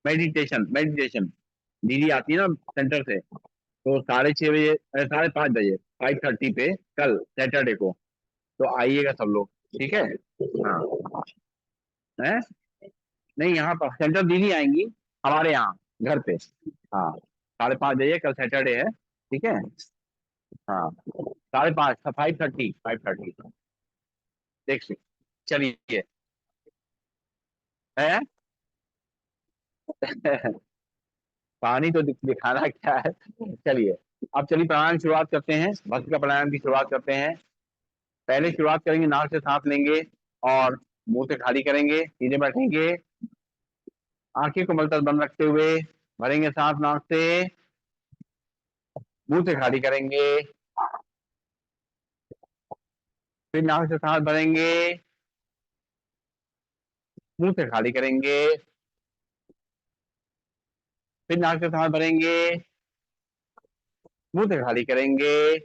मेडिटेशन मेडिटेशन। दीदी आती है ना सेंटर से, तो 6:30 बजे 5:30 बजे 5:30 पे कल सैटरडे को। तो आइएगा सब लोग, ठीक है। हाँ है, नहीं यहाँ पर सेंटर दीदी आएंगी हमारे यहाँ घर पे। हाँ, 5:30 बजे कल सैटरडे है, ठीक है। हाँ, 5:30, 5:30 देख ली। चलिए है। पानी तो दिखाना क्या है। चलिए, अब चलिए प्राणायाम की शुरुआत करते हैं, भस्त्रिका का प्राणायाम की शुरुआत करते हैं। पहले शुरुआत करेंगे, नाक से सांस लेंगे और मुंह से खाली करेंगे, सीधे बैठेंगे, आंखें को मल तक बंद रखते हुए भरेंगे सांस नाक से, मुंह से खाली करेंगे, फिर नाक से सांस भरेंगे, मुंह से खाली करेंगे, फिर नाक से सांस भरेंगे, मुंह से खाली करेंगे,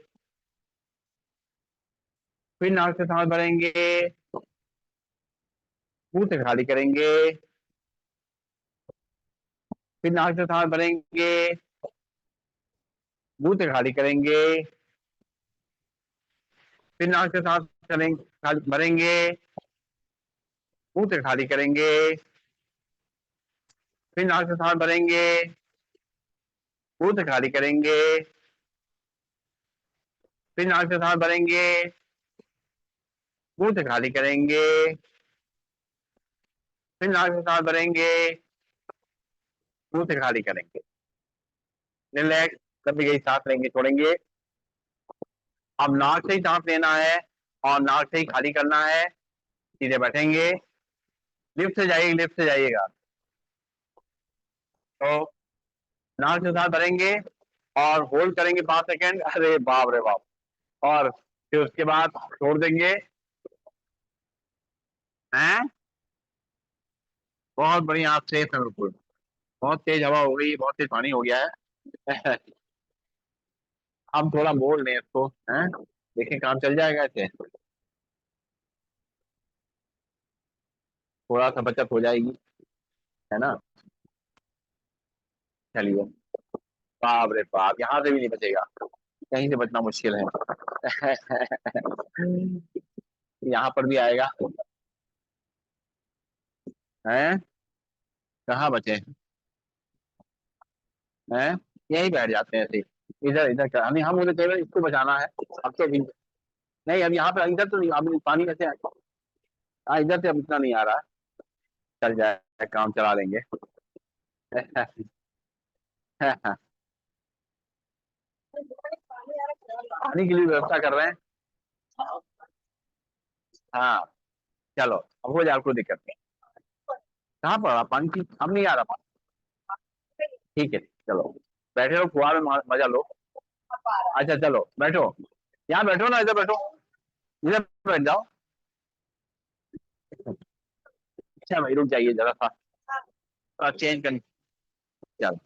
फिर नाक से सांस भरेंगे, मुंह से खाली करेंगे, फिर नाक से सांस भरेंगे, मुंह से खाली करेंगे, फिर नाक से सांस भरेंगे, मुंह से खाली करेंगे, फिर नाक से सांस भरेंगे, मुंह से खाली करेंगे, फिर नाक से सांस भरेंगे, मुंह से खाली करेंगे, फिर नाक से सांस भरेंगे, मुंह से खाली करेंगे। रिलैक्स, कभी कभी सांस लेंगे छोड़ेंगे। अब नाक से ही सांस लेना है और नाक से ही खाली करना है। सीधे बैठेंगे, लिफ्ट से जाइएगा। तो नाक से सांस भरेंगे और होल्ड करेंगे 5 सेकेंड, अरे बाप रे बाप, और फिर उसके बाद छोड़ देंगे। हैं, बहुत बढ़िया, आप सेफ है बिल्कुल। बहुत तेज हवा हो गई, बहुत तेज पानी हो गया है। हम थोड़ा मोड़ लें इसको, हैं, देखें काम चल जाएगा ऐसे, थोड़ा सा बचत हो जाएगी, है ना। चलिए, बाप रे बाप, यहाँ से भी नहीं बचेगा, कहीं से बचना मुश्किल है। यहाँ पर भी आएगा, हैं, कहाँ बचे हैं, यहीं बैठ जाते हैं ऐसे ही। इधर इधर कर, नहीं हम उधर केवल इसको बचाना है। अब तो नहीं, अब यहाँ पे इधर तो नहीं, अब पानी कैसे हाँ, इधर से अब इतना नहीं आ रहा है, चल जाए, काम चला लेंगे। पानी के लिए व्यवस्था कर रहे हैं। हाँ, चलो, अब हो जाए, कोई दिक्कत नहीं। कहाँ पर रहा पानी की, अब नहीं आ रहा पानी। ठीक है, चलो बैठे रहो, कुआ में मजा लो। अच्छा चलो बैठो, यहाँ बैठो ना, इधर बैठो, इधर बैठ जाओ। अच्छा भाई रुक जाइए जरा सा चेंज कर। चलो,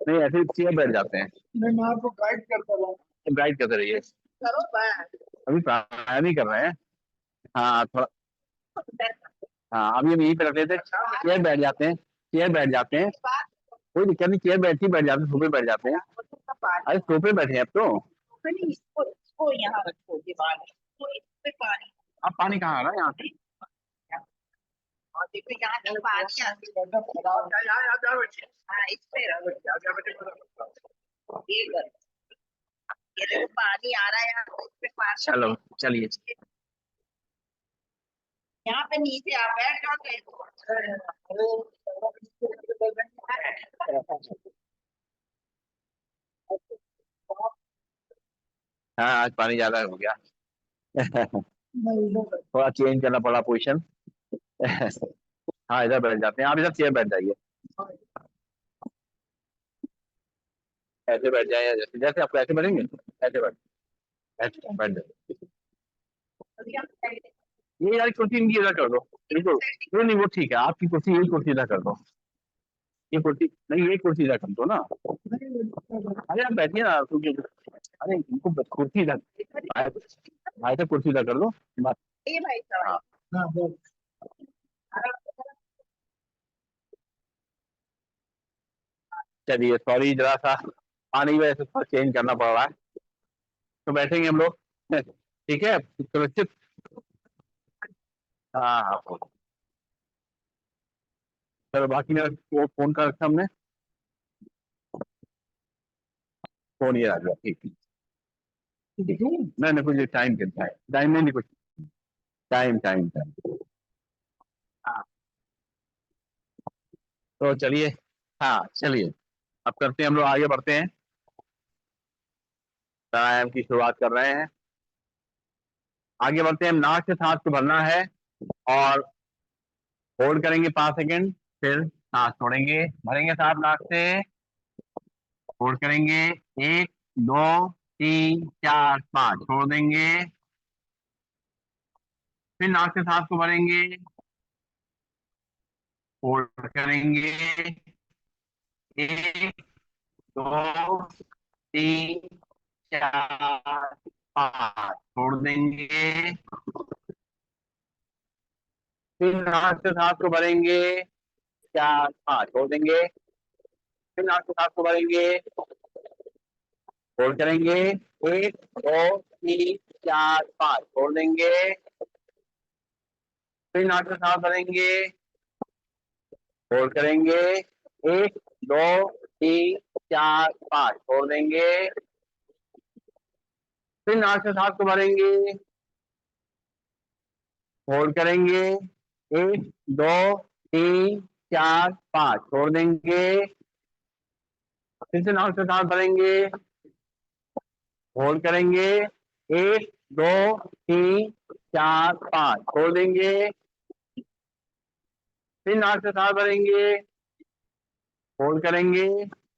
नहीं ऐसे चेयर बैठ जाते हैं। नहीं, मैं आपको गाइड करता रहा, गाइड करते रहिए। अभी प्राणायाम ही कर रहे हैं। हाँ थोड़ा, हाँ अभी हम यहीं पे रख लेते हैं, चेयर बैठ जाते हैं, चेयर बैठ जाते हैं। कोई दिक्कत नहीं, चेयर बैठ ही बैठ जाते, सोफे बैठ जाते हैं। अरे सोफे बैठे हैं अब तो। इसको यहाँ रखो, दीवार तो इस पे पानी। अब पानी कहाँ आ रहा है यहाँ से? और देखो यहाँ से पानी आती है। हाँ, इस पे रखो। ये करो, ये देखो पानी आ रहा है यहाँ से, इस पे पानी। चलो चलिए। यहाँ पे नीचे आप बैठ जाओगे। हाँ आज पानी ज्यादा हो गया। थोड़ा चेंज करना पड़ा पोजीशन। हाँ इधर बैठ जाते हैं, आप इधर चेयर बैठ जाइए। ऐसे बैठ जाए, या जैसे जैसे आपको ऐसे बैठेंगे, ऐसे बैठ, ऐसे बैठ जाए। ये यार कुर्सी इनकी इधर कर दो। इनको नहीं नहीं, वो ठीक है, आपकी कुर्सी, यही कुर्सी इधर कर दो। ये कुर्सी नहीं, ये कुर्सी इधर कर दो ना। अरे आप बैठिए ना अरे इनको कुर्सी इधर, भाई साहब कुर्सी इधर कर दो बस। ये भाई हाँ साहब। चलिए, सॉरी जरा सा पानी की वजह से थोड़ा चेंज करना पड़ रहा है। तो बैठेंगे हम लोग, ठीक है, सुरक्षित। हाँ हाँ। चलो बाकी मेरा वो फोन का रखा हमने, फोन ये आ गया, ठीक है। नहीं नहीं, कुछ टाइम के टाइम टाइम नहीं नहीं, कुछ टाइम टाइम टाइम। हाँ तो चलिए, हाँ चलिए, अब करते हैं, हम लोग आगे बढ़ते हैं। प्राणायाम की शुरुआत कर रहे हैं। आगे बढ़ते हैं, नाक से सांस को भरना है और होल्ड करेंगे 5 सेकंड, फिर सांस छोड़ेंगे, भरेंगे सांस नाक से, होल्ड करेंगे, 1 2 3 4 5, छोड़ देंगे, फिर नाक से सांस को भरेंगे, होल्ड करेंगे, 1 2 3 4 5, छोड़ देंगे, फिर नाक से सांस को भरेंगे, 4 5, छोड़ देंगे, फिर नाक से सांस को भरेंगे, होल्ड करेंगे, 1 2 3 4 5, छोड़ देंगे, फिर नाक से सांस भरेंगे, होल्ड करेंगे, 1 2 3 4 5, छोड़ देंगे, फिर नाक से सांस को भरेंगे, होल्ड करेंगे, 1 2 3 4 5, छोड़ देंगे, फिर से नाक से सांस भरेंगे, होल्ड करेंगे, 1 2 3 4 5, छोड़ देंगे, फिर नाक से सांस भरेंगे, होल्ड करेंगे,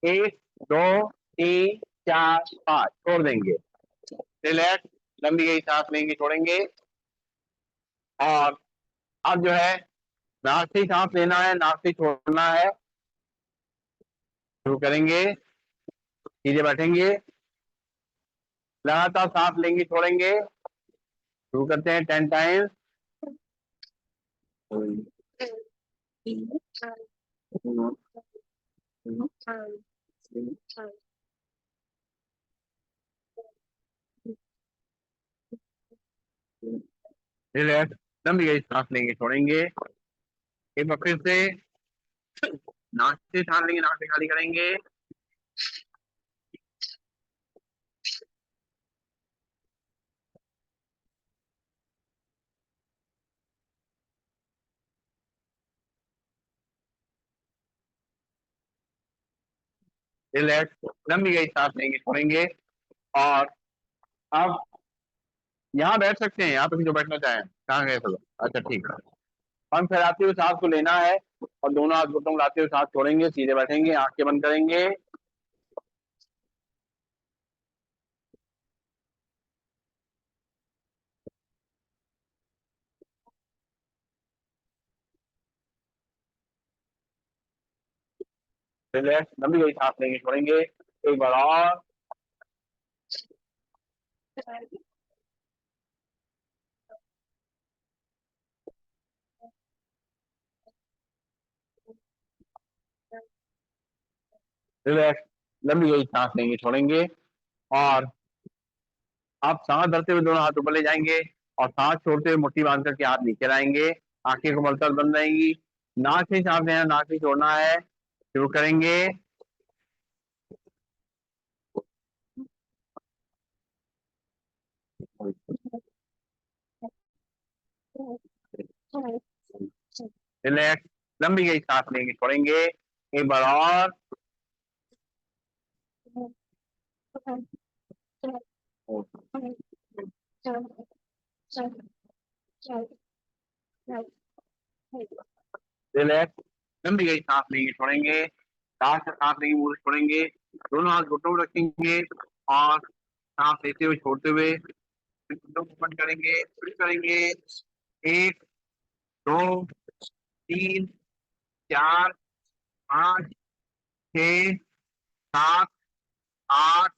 1 2 3 4 5, छोड़ देंगे, रिलैक्स, लंबी गई सांस लेंगे, छोड़ेंगे। और अब जो है, नाक से सांस लेना है, नाक से छोड़ना है। शुरू करेंगे, सीधे बैठेंगे, लगातार सांस लेंगे, छोड़ेंगे, शुरू करते हैं 10 टाइम्स। रिलैक्स, लंबी गई सांस लेंगे, छोड़ेंगे, एक बार फिर से नाक से सांस लेंगे, नाक से खाली करेंगे, रिलैक्स, लंबी गई सांस लेंगे, छोड़ेंगे। और अब यहाँ बैठ सकते हैं, यहाँ पे भी जो बैठना चाहें, कहाँ गए सब? अच्छा ठीक है। पंख फैलाते हुए सांस को लेना है और दोनों हाथ घुटनों को लाते हुए सांस छोड़ेंगे, सीधे बैठेंगे, आंखें बंद करेंगे, रिलैक्स, लंबी गई सांस लेंगे, छोड़ेंगे, एक बार और, रिलैक्स, लंबी गई सांस लेंगे, छोड़ेंगे। और आप सांस भरते हुए दोनों हाथ ऊपर ले जाएंगे और सांस छोड़ते हुए मुट्ठी बांध करके हाथ नीचे लाएंगे। आंखें कोमलता बंद रहेंगी। नाक से सांस लेना, नाक से छोड़ना है। शुरू करेंगे। रिलैक्स, लंबी गई सांस लेंगे, छोड़ेंगे। एक बार और। रिलैक्स, लंबी गई सांस लेंगे, छोड़ेंगे। सांस से सांस लेंगे, मुंह से छोड़ेंगे। दोनों हाथ घुटनों में रखेंगे और सांस लेते हुए छोड़ते हुए घुटनों को बंद करेंगे, फिर करेंगे। एक, दो, तीन, चार, पाँच, छः, सात, आठ,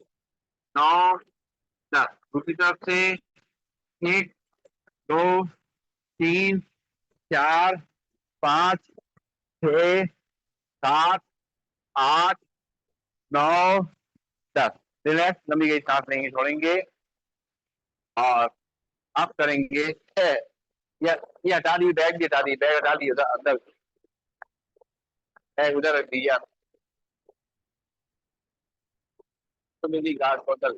नौ, 10। दूसरी तरफ से। एक, दो, तीन, चार, पाँच, छः, सात, आठ, नौ, 10। रिलैक्स, लंबी गई सांस लेंगे, छोड़ेंगे। और अब करेंगे ये ये हटा दी, बैग भी हटा दी, बैग हटा दी उधर अंदर, बैग उधर रख दीजिए आप। तो मेरी गार्ड को उधर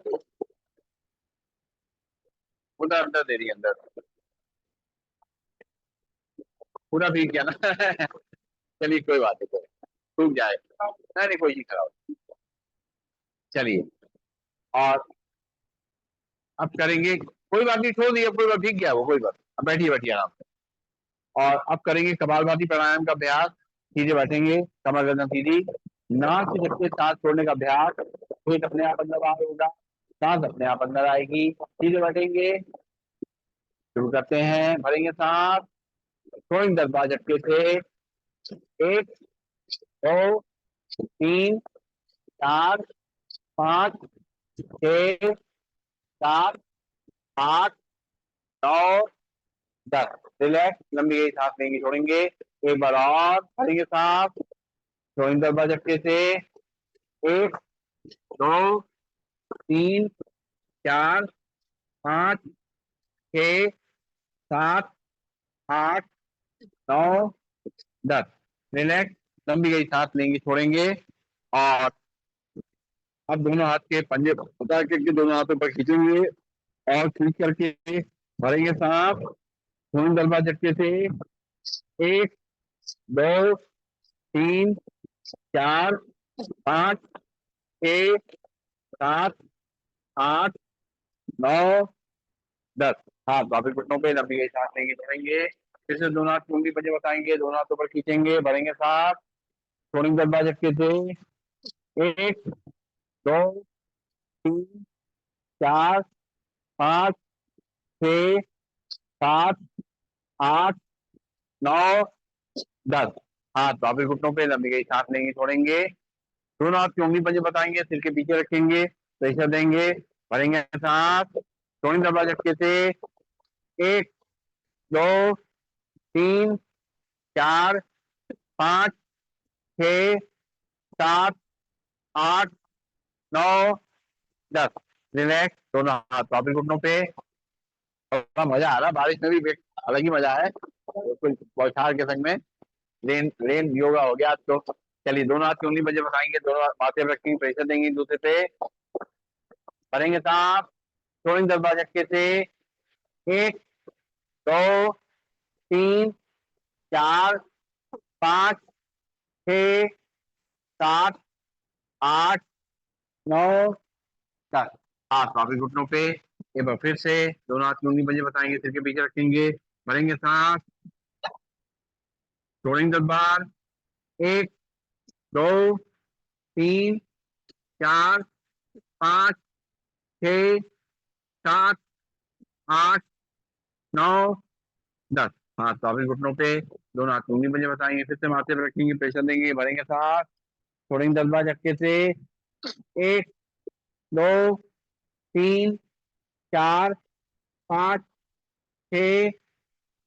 उधर अंदर दे रही अंदर। पूरा भीग गया ना चलिए कोई बात नहीं, कोई सूख जाए, नहीं नहीं कोई नहीं खराब। चलिए। और अब करेंगे, कोई बात नहीं, छोड़ दिया, कोई बात, भीग गया वो, कोई बात। अब बैठिए, बैठिए आराम से। और अब करेंगे कपालभाति प्राणायाम का अभ्यास। सीधे बैठेंगे, कमर गर्दन सीधी। नाक से जबकि सांस छोड़ने का अभ्यास। पेट अपने आप अंदर बाहर होगा, सांस अपने आप अंदर आएगी। सीधे बैठेंगे। शुरू करते हैं, भरेंगे सांस, छोड़ेंगे 10 बार झटके से। एक, दो, तीन, चार, पाँच, छः, सात, आठ, नौ, 10। रिलैक्स, लंबी गई सांस लेंगे, छोड़ेंगे। एक बार और भरेंगे सांस, छोड़ेंगे 10 बार झटके से। एक, दो, तीन, चार, पाँच, छः, सात, आठ, नौ, 10। रिलैक्स, लंबी गई सांस लेंगे, छोड़ेंगे। और अब दोनों हाथ के पंजे उतार करके दोनों हाथों पर खींचेंगे और खींच करके भरेंगे सांस, छोड़ेंगे 10 बार झटके से। एक, दो, तीन, चार, पाँच, छः, सात, आठ, नौ, 10। हाँ, वापिस घुटनों पे लंबी गई सांस लेंगे, छोड़ेंगे। फिर से दोनों हाथ उंगली पंजे बताएंगे, दोनों हाथों पर खींचेंगे, भरेंगे सांस, छोड़ेंगे 10 बार झटके से। एक, दो, तीन, चार, पाँच, छः, सात, आठ, नौ, 10। हाथ वापिस घुटनों पे लंबी गई सांस लेंगे, छोड़ेंगे। दोनों हाथ की उंगली पंजे बताएंगे, सिर के पीछे रखेंगे, प्रेशर देंगे, भरेंगे सांस, छोड़ेंगे 10 बार झटके से। एक, दो, तीन, चार, पाँच, छः, सात, आठ, नौ, 10। रिलैक्स, दोनों हाथ वापिस घुटनों पे। बड़ा मजा आ रहा है बारिश में भी, अलग ही मजा है कुछ बौछार के संग में। लेन लेन योगा हो गया आज तो। चलिए, दोनों हाथ की उंगली पंजे बताएंगे, दोनों हाथ माथे पे रखेंगे, प्रेशर देंगे एक दूसरे पे, भरेंगे सांस, छोड़ेंगे 10 बार झटके से। एक, दो, तीन, चार, पाँच, छः, सात, आठ, नौ, 10। हाथ वापिस घुटनों पे। एक बार फिर से दोनों हाथ की उंगली पंजे बताएंगे, सिर के पीछे रखेंगे, भरेंगे सांस, छोड़ेंगे 10 बार। एक, दो, तीन, चार, पाँच, छः, सात, आठ, नौ, 10। हाथ वापिस घुटनों पे, दोनों हाथ उंगली पंजे बताएंगे, फिर से माथे पे रखेंगे, प्रेशर देंगे, भरेंगे सांस, छोड़ेंगे 10 बार झटके से। एक, दो, तीन, चार, पाँच, छः,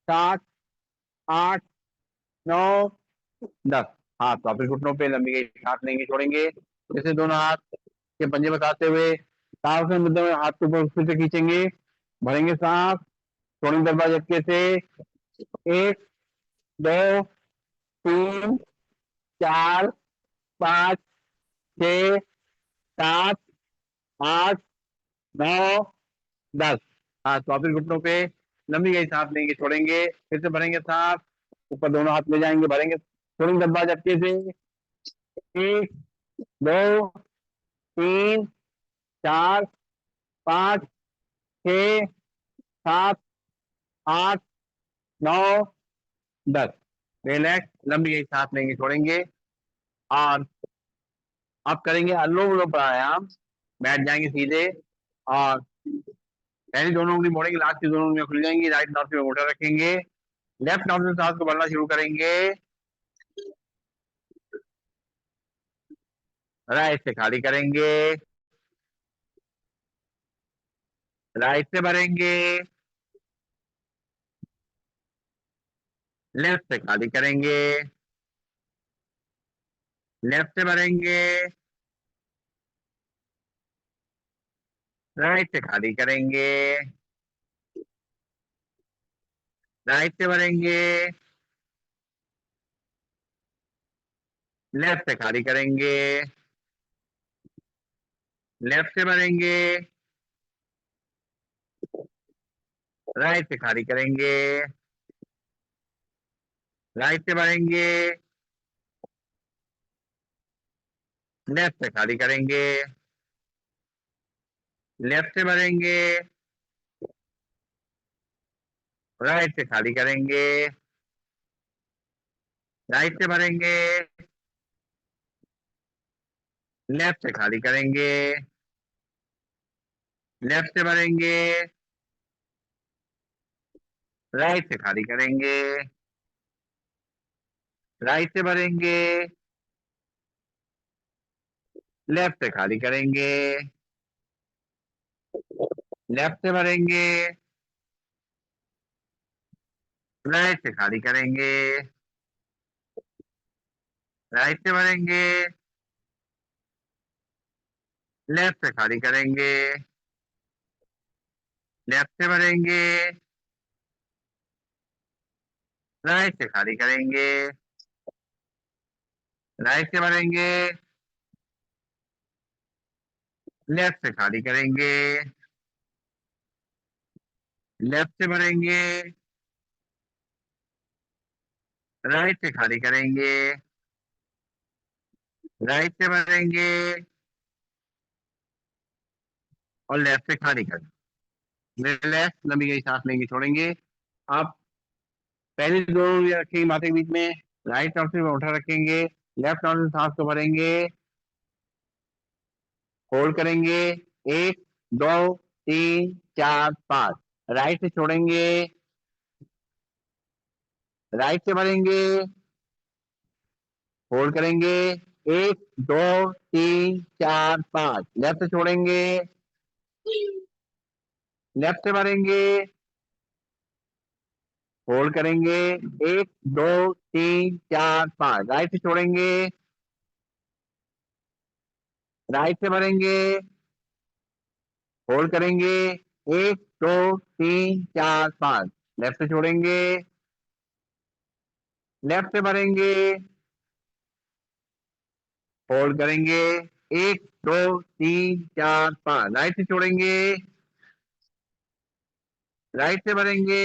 सात, आठ, नौ, 10। हाथ वापिस घुटनों पे लंबी गई सांस लेंगे, छोड़ेंगे। जैसे दोनों हाथ के पंजे बताते हुए सांस में मुद्दे में हाथ के ऊपर फिर से खींचेंगे, भरेंगे सांस, छोड़ेंगे डब्बा झटके से। 1 2 3 4 5 6 7 8 9 10। हाँ, तो फिर घुटनों पे लंबी गई सांस लेंगे, छोड़ेंगे, फिर से भरेंगे सांस, ऊपर दोनों हाथ ले जाएंगे, भरेंगे, छोड़ेंगे डब्बा झटके से। 1 2 3 4 5 6 7 8 9 10। रिलैक्स, लंबी गई सांस लेंगे, छोड़ेंगे। और अब करेंगे अनुलोम विलोम प्राणायाम। बैठ जाएंगे सीधे और पहली दोनों उंगली मोड़ेंगे, लास्ट की दोनों उंगलियां खुल जाएंगी, राइट नॉट पे मोटा रखेंगे, लेफ्ट नॉट से सांस को भरना शुरू करेंगे, राइट से खाली करेंगे, राइट से भरेंगे, लेफ्ट से खाली करेंगे, लेफ्ट से भरेंगे, राइट से खाली करेंगे, राइट से भरेंगे, लेफ्ट से खाली करेंगे, लेफ्ट से भरेंगे, राइट से खाली करेंगे, राइट से भरेंगे, लेफ्ट से खाली करेंगे, लेफ्ट से भरेंगे, राइट से खाली करेंगे, राइट से भरेंगे, लेफ्ट से खाली करेंगे, लेफ्ट से भरेंगे, राइट से खाली करेंगे, राइट से भरेंगे, लेफ्ट से खाली करेंगे, लेफ्ट से भरेंगे, राइट से खाली करेंगे, राइट से भरेंगे, लेफ्ट से खाली करेंगे, लेफ्ट से भरेंगे, राइट से खाली करेंगे, राइट से भरेंगे, लेफ्ट से खाली करेंगे, लेफ्ट से भरेंगे, राइट से खाली करेंगे, राइट से भरेंगे और लेफ्ट से खाली करेंगे। रिलैक्स, लंबी गई सांस लेंगे, छोड़ेंगे। आप पहले दोनों उंगलियां रखेंगे माथे के बीच में, राइट नॉट से उठा रखेंगे, लेफ्ट नॉट से सांस को भरेंगे, होल्ड करेंगे, 1 2 3 4 5, राइट से छोड़ेंगे, राइट से भरेंगे, होल्ड करेंगे, 1 2 3 4 5, लेफ्ट से छोड़ेंगे, लेफ्ट से भरेंगे, होल्ड करेंगे, 1 2 3 4 5, राइट से छोड़ेंगे, राइट से भरेंगे, होल्ड करेंगे, 1 2 3 4 5, लेफ्ट से छोड़ेंगे, लेफ्ट से भरेंगे, होल्ड करेंगे, 1 2 3 4 5, राइट से छोड़ेंगे, राइट से भरेंगे,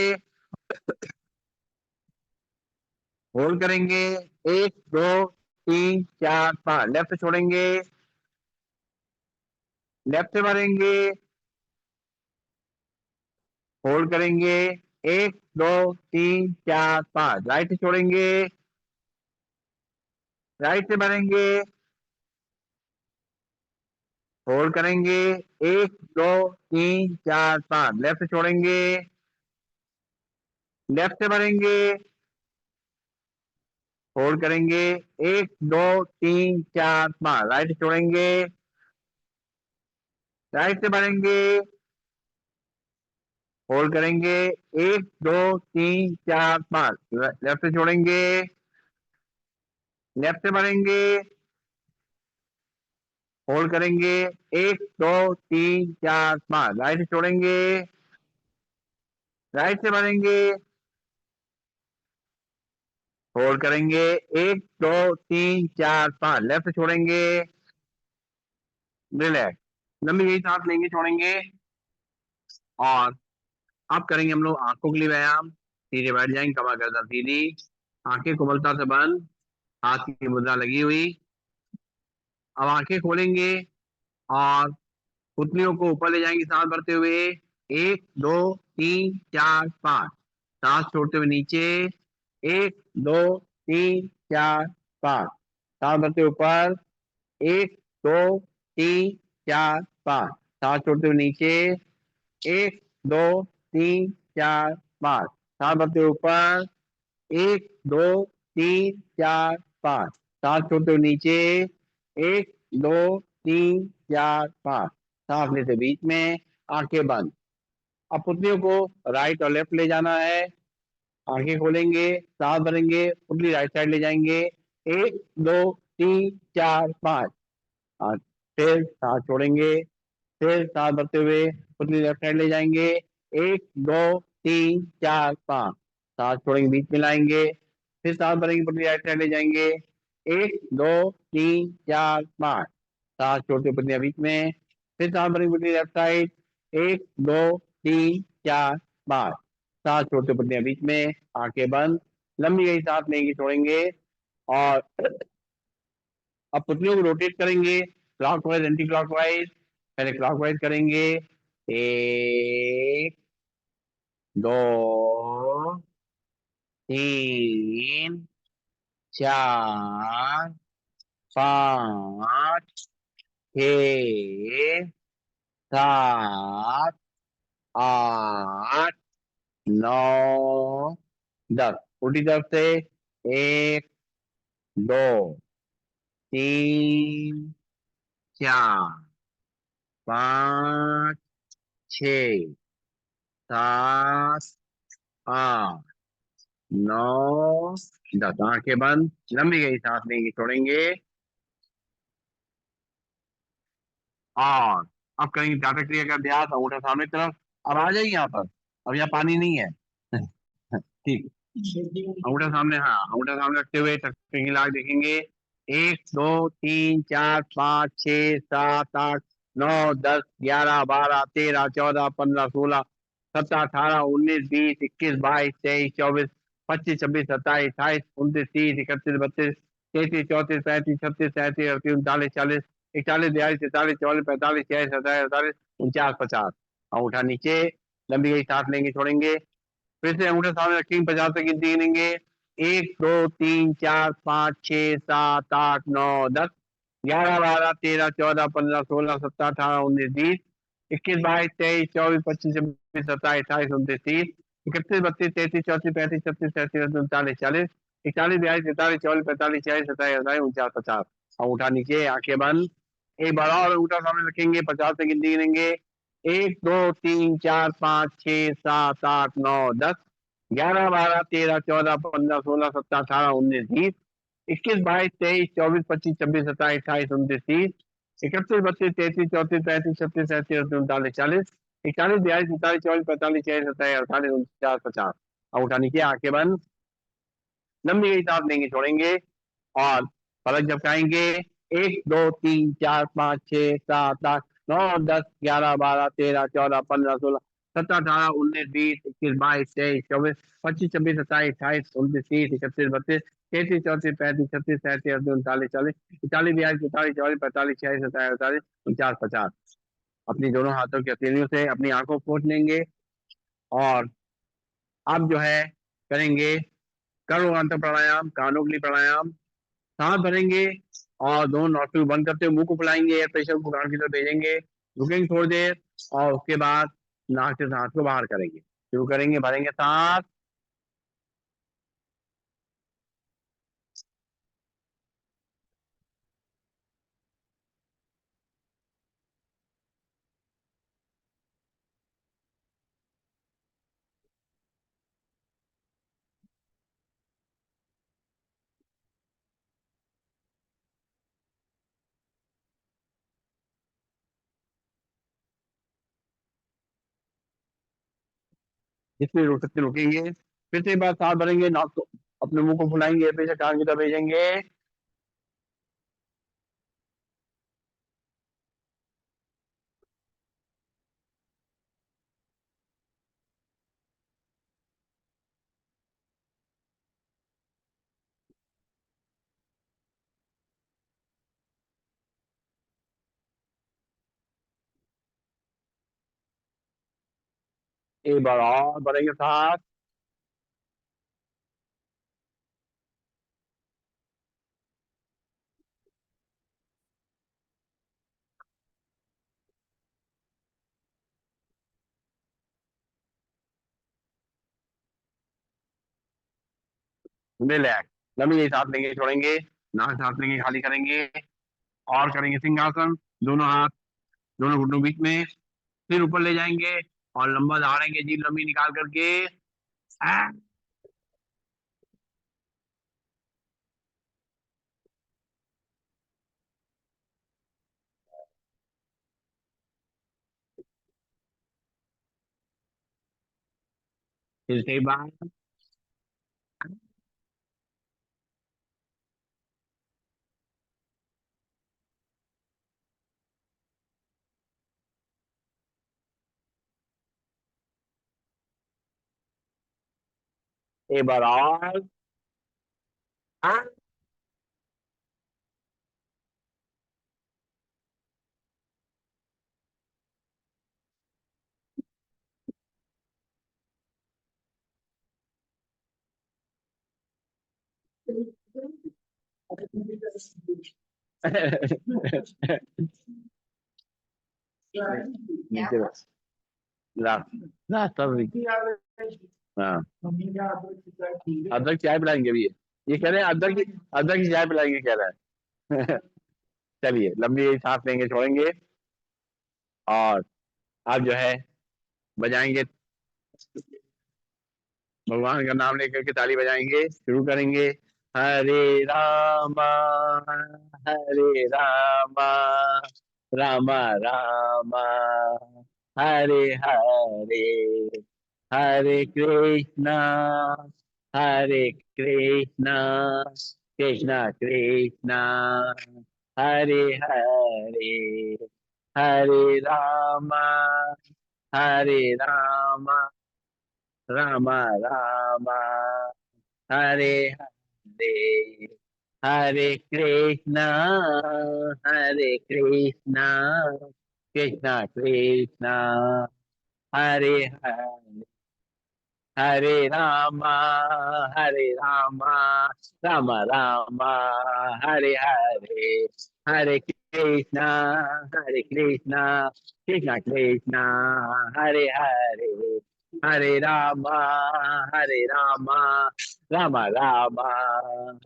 होल्ड करेंगे, 1 2 3 4 5, लेफ्ट से छोड़ेंगे, लेफ्ट से भरेंगे, होल्ड करेंगे, 1 2 3 4 5, राइट से छोड़ेंगे, राइट से भरेंगे, होल्ड करेंगे, 1 2 3 4 5, लेफ्ट से छोड़ेंगे, लेफ्ट से भरेंगे, होल्ड करेंगे, 1 2 3 4 5, राइट से छोड़ेंगे, राइट से भरेंगे, होल्ड करेंगे, 1 2 3 4 5, लेफ्ट से छोड़ेंगे, लेफ्ट से भरेंगे, होल्ड करेंगे, 1 2 3 4 5, राइट से छोड़ेंगे, राइट से भरेंगे, होल्ड करेंगे, 1 2 3 4 5, लेफ्ट से छोड़ेंगे, रिलैक्स, लंबी गई सांस लेंगे, छोड़ेंगे। और अब करेंगे हम लोग आंखों के लिए व्यायाम। सीधे बैठ जाएंगे, कमर गर्दन सीधी, आंखें कोमलता से बंद, हाथ की मुद्रा लगी हुई। अब आंखें खोलेंगे और पुतलियों को ऊपर ले जाएंगे सांस भरते हुए, 1 2 3 4 5, सांस छोड़ते हुए नीचे, 1 2 3 4 5, सांस भरते हुए ऊपर, 1 2 3 4 5, सांस छोड़ते हुए नीचे, 1 2 3 4 5, सांस भरते हुए ऊपर, 1 2 3 4 5, सांस छोड़ते हुए नीचे, 1 2 3 4 5, सांस लेते बीच में, आंखें बंद। अब पुतलियों को राइट और लेफ्ट ले जाना है। आंखें खोलेंगे, सांस भरेंगे, पुतली राइट साइड ले जाएंगे, 1 2 3 4 5, और फिर सांस छोड़ेंगे, फिर सांस भरते हुए पुतली लेफ्ट साइड ले जाएंगे, 1 2 3 4 5, सांस छोड़ेंगे, बीच में लाएंगे, फिर सांस भरेंगे, पुतली राइट साइड ले जाएंगे, 1 2 3 4 5, सांस छोड़ते हुए पुतलियां बीच में, फिर सांस भरेंगे, पुतली लेफ्ट साइड, 1 2 3 4 5, सांस छोड़ते हुए पुतलियां बीच में, आंखें बंद, लंबी गई सांस लेंगे, छोड़ेंगे। और अब पुतलियों को रोटेट करेंगे, क्लॉकवाइज एंटी क्लॉकवाइज। पहले क्लॉकवाइज करेंगे, 1 2 3 4 5 6 7 8 9 10, उल्टी तरफ से, 1 2 3 4 5 6 7 8 9 10, आंखें बंद, लंबी गई सांस लेंगे, छोड़ेंगे। और अब करेंगे टाटा क्रिया का अभ्यास, अंगूठा सामने की तरफ। अब आ जाइए यहाँ पर, अब यहाँ पानी नहीं है। ठीक, अंगूठा सामने, हाँ अंगूठा सामने रखते हुए टकटकी हिला के देखेंगे, 1 2 3 4 5 6 7 8 9 10 11 12 13 14 15 16 17 18 19 20 21 22 23 24 25 26 27 28 29 30 31 32 33 34 35 36 37 38 39 40 41 42 43 44 45 46 47 48 49 अंगूठा नीचे, लंबी गई सांस लेंगे, छोड़ेंगे, फिर से अंगूठा सामने रखेंगे, 50 तक गिनती गिनेंगे, 1 2 3 4 5 6 7 8 9 10 11 12 13 14 15 16 17 18 19 20 21 22 23 24 25 26 27 28 29 30 31 32 33 34 35 36 37 39 40 41 42 43 44 45 46 47 48 49 50, अंगूठा नीचे, आंखें बंद। एक बार और अंगूठा सामने रखेंगे, 50 से गिनती गिनेंगे, 1 2 3 4 5 6 7 8 9 10 11 12 13 14 15 16 17 18 19 20 21 22 23 24 25 26 27 28 29 30 31 32 33 34 35 36 37 38 39 40 41 42 43 44 45 46 27 48 49 50, अंगूठा नीचे, आंखें बंद, लंबी गई सांस लेंगे, छोड़ेंगे। और पलक झपकाएंगे, 1 2 3 4 5 6 7 8 9 10 11 12 13 14 15 16 17 18 19 20 21 22 23 24 25 26 27 28 29 30 31 32 33 34 35 36 37 38 39 40 41 42 43 44 45 46 47 48 49 50, अपनी दोनों हाथों की हथेलियों से अपनी आंखों को पोंछ लेंगे। और अब जो है करेंगे कर्णगंत प्राणायाम, कानों के लिए प्राणायाम। सांस भरेंगे और दोनों नोस्ट्रिल बंद करते हुए मुंह को फुलाएंगे, एयर प्रेशर को कान की तरफ भेजेंगे, रुकेंगे थोड़ी देर, और उसके बाद नाक से सांस को बाहर करेंगे। शुरू करेंगे, भरेंगे सांस, जितनी रुक सकते रुकेंगे। फिर से एक बार सांस भरेंगे, नाक को अपने मुंह को फुलाएंगे, फिर से कान की तरफ भेजेंगे। एक बार और भरेंगे सांस। रिलैक्स। लंबी सांस लेंगे, छोड़ेंगे, नाक सांस लेंगे, खाली करेंगे, और करेंगे सिंहासन। दोनों हाथ दोनों घुटनों के बीच में, फिर ऊपर ले जाएंगे और लंबा दौड़ेंगे, जीभ लंबी निकाल करके। आ, फिर से एक बार। एक बार और। आ, नीचे बस। लास्ट, लास्ट अब। हाँ, अदरक चाय पिलाएंगे अभी। ये कह रहे हैं अदरक की चाय पिलाएंगे कह रहा है। चलिए, लंबी सांस लेंगे, छोड़ेंगे, और आप जो है बजाएंगे, भगवान का नाम लेकर के ताली बजाएंगे, शुरू करेंगे। हरे रामा, हरे रामा, रामा रामा, हरे हरे, हरे कृष्णा, हरे कृष्णा, कृष्णा कृष्णा, हरे हरे, हरे रामा, हरे रामा, रामा रामा, हरे हरे, हरे कृष्णा, हरे कृष्णा, कृष्णा कृष्णा, हरे हरे, हरे रामा, हरे रामा, राम राम, हरे हरे, हरे कृष्णा, हरे कृष्णा, कृष्णा कृष्णा, हरे हरे, हरे रामा, हरे रामा, राम राम,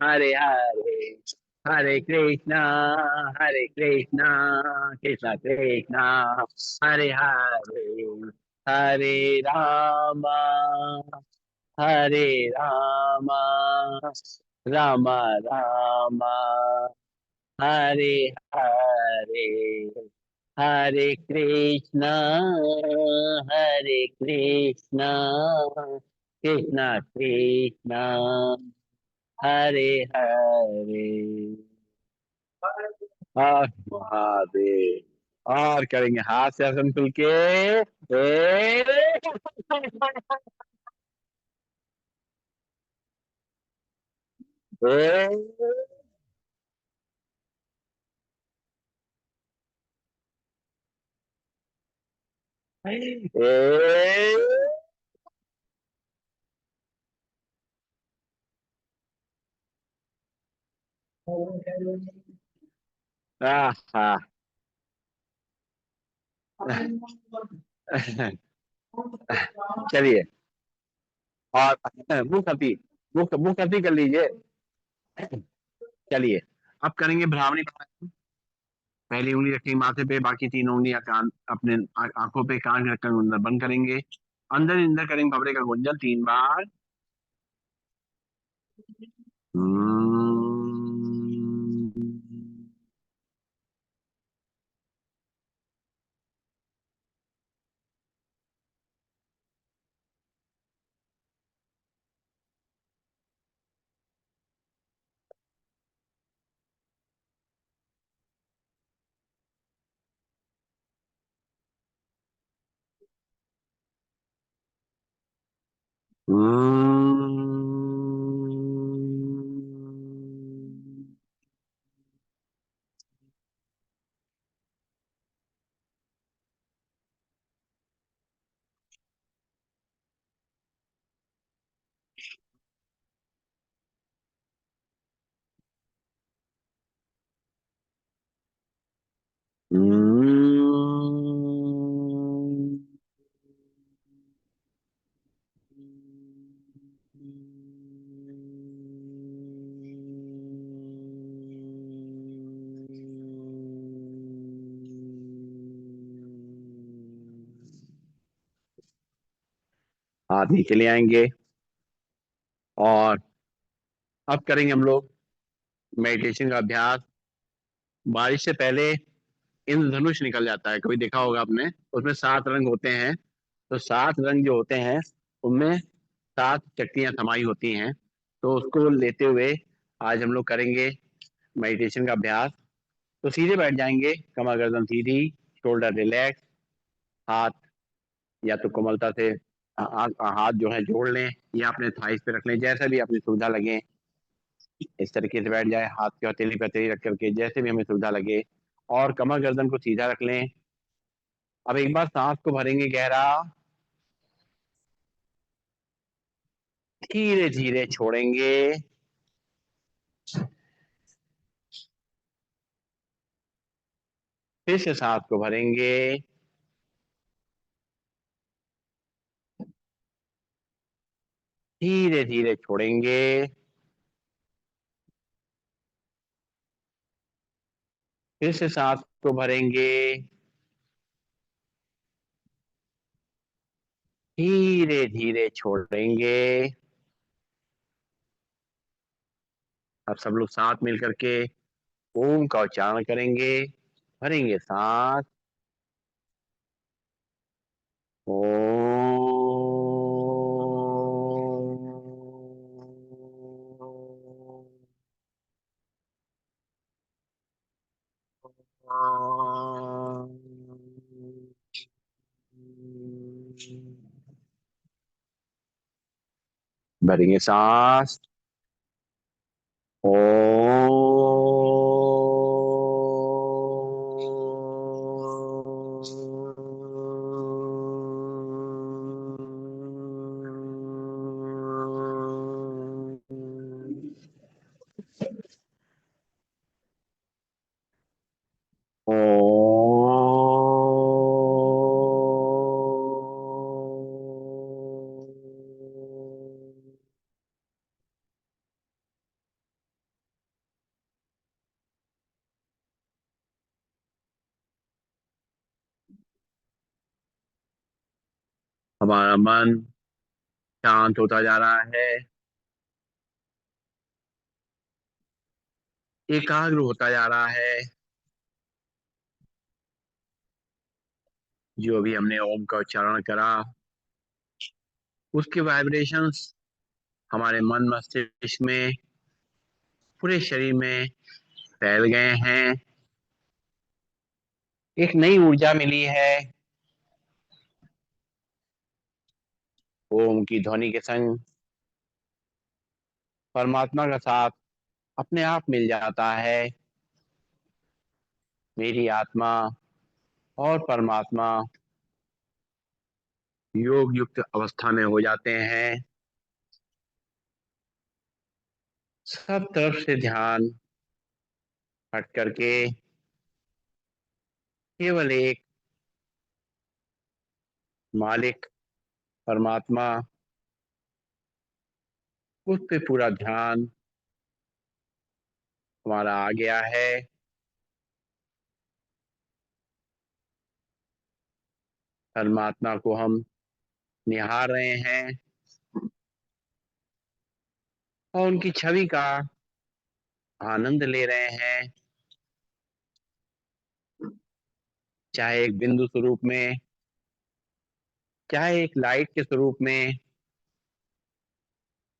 हरे हरे, हरे कृष्णा, हरे कृष्णा, कृष्णा कृष्णा, हरे हरे, हरे रामा, हरे रामा, राम राम, हरे हरे, हरे कृष्णा, हरे कृष्णा, कृष्णा कृष्णा, हरे हरे, हर महादेव। और करेंगे हाथ से आसन खुल के। ए, ए, ए, आहा। चलिए, और मुंह खती, मुंह खती कर लीजिए। चलिए, अब करेंगे भ्रामरी प्राणायाम। पहली उंगली रखेंगे माथे पे, बाकी तीन उंगलियां कान अपने आंखों पे, कान रखकर अंदर बंद करेंगे। अंदर ही अंदर करेंगे भवरे का गुंजन 3 बार। हम्म। हाथ नीचे ले आएंगे और अब करेंगे हम लोग मेडिटेशन का अभ्यास। बारिश से पहले इंद्रधनुष निकल जाता है, कभी देखा होगा आपने। उसमें 7 रंग होते हैं। तो 7 रंग जो होते हैं उनमें 7 शक्तियां समाई होती हैं। तो उसको लेते हुए आज हम लोग करेंगे मेडिटेशन का अभ्यास। तो सीधे बैठ जाएंगे, कमर गर्दन सीधी, शोल्डर रिलैक्स, हाथ या तो कोमलता से हाथ जो है जोड़ लें या अपने थाइस पे रख लें, जैसा भी अपनी सुविधा लगे। इस तरीके से बैठ जाए, हाथ की हथेली पे हथेली रख करके, जैसे भी हमें सुविधा लगे। और कमर गर्दन को सीधा रख लें। अब एक बार सांस को भरेंगे गहरा, धीरे धीरे छोड़ेंगे। फिर से सांस को भरेंगे, धीरे धीरे छोड़ेंगे। फिर से सांस को भरेंगे, धीरे धीरे छोड़ेंगे। अब सब लोग साथ मिल करके ओम का उच्चारण करेंगे। भरेंगे सांस, भरेंगे सांस, हमारा मन शांत होता जा रहा है, एकाग्र होता जा रहा है। जो भी हमने ओम का उच्चारण करा, उसके वाइब्रेशंस हमारे मन मस्तिष्क में, पूरे शरीर में फैल गए हैं। एक नई ऊर्जा मिली है। ओम की ध्वनि के संग परमात्मा का साथ अपने आप मिल जाता है। मेरी आत्मा और परमात्मा योग युक्त अवस्था में हो जाते हैं। सब तरफ से ध्यान हट करके केवल एक मालिक परमात्मा, उस पे पूरा ध्यान हमारा आ गया है। परमात्मा को हम निहार रहे हैं और उनकी छवि का आनंद ले रहे हैं। चाहे एक बिंदु स्वरूप में, चाहे एक लाइट के स्वरूप में,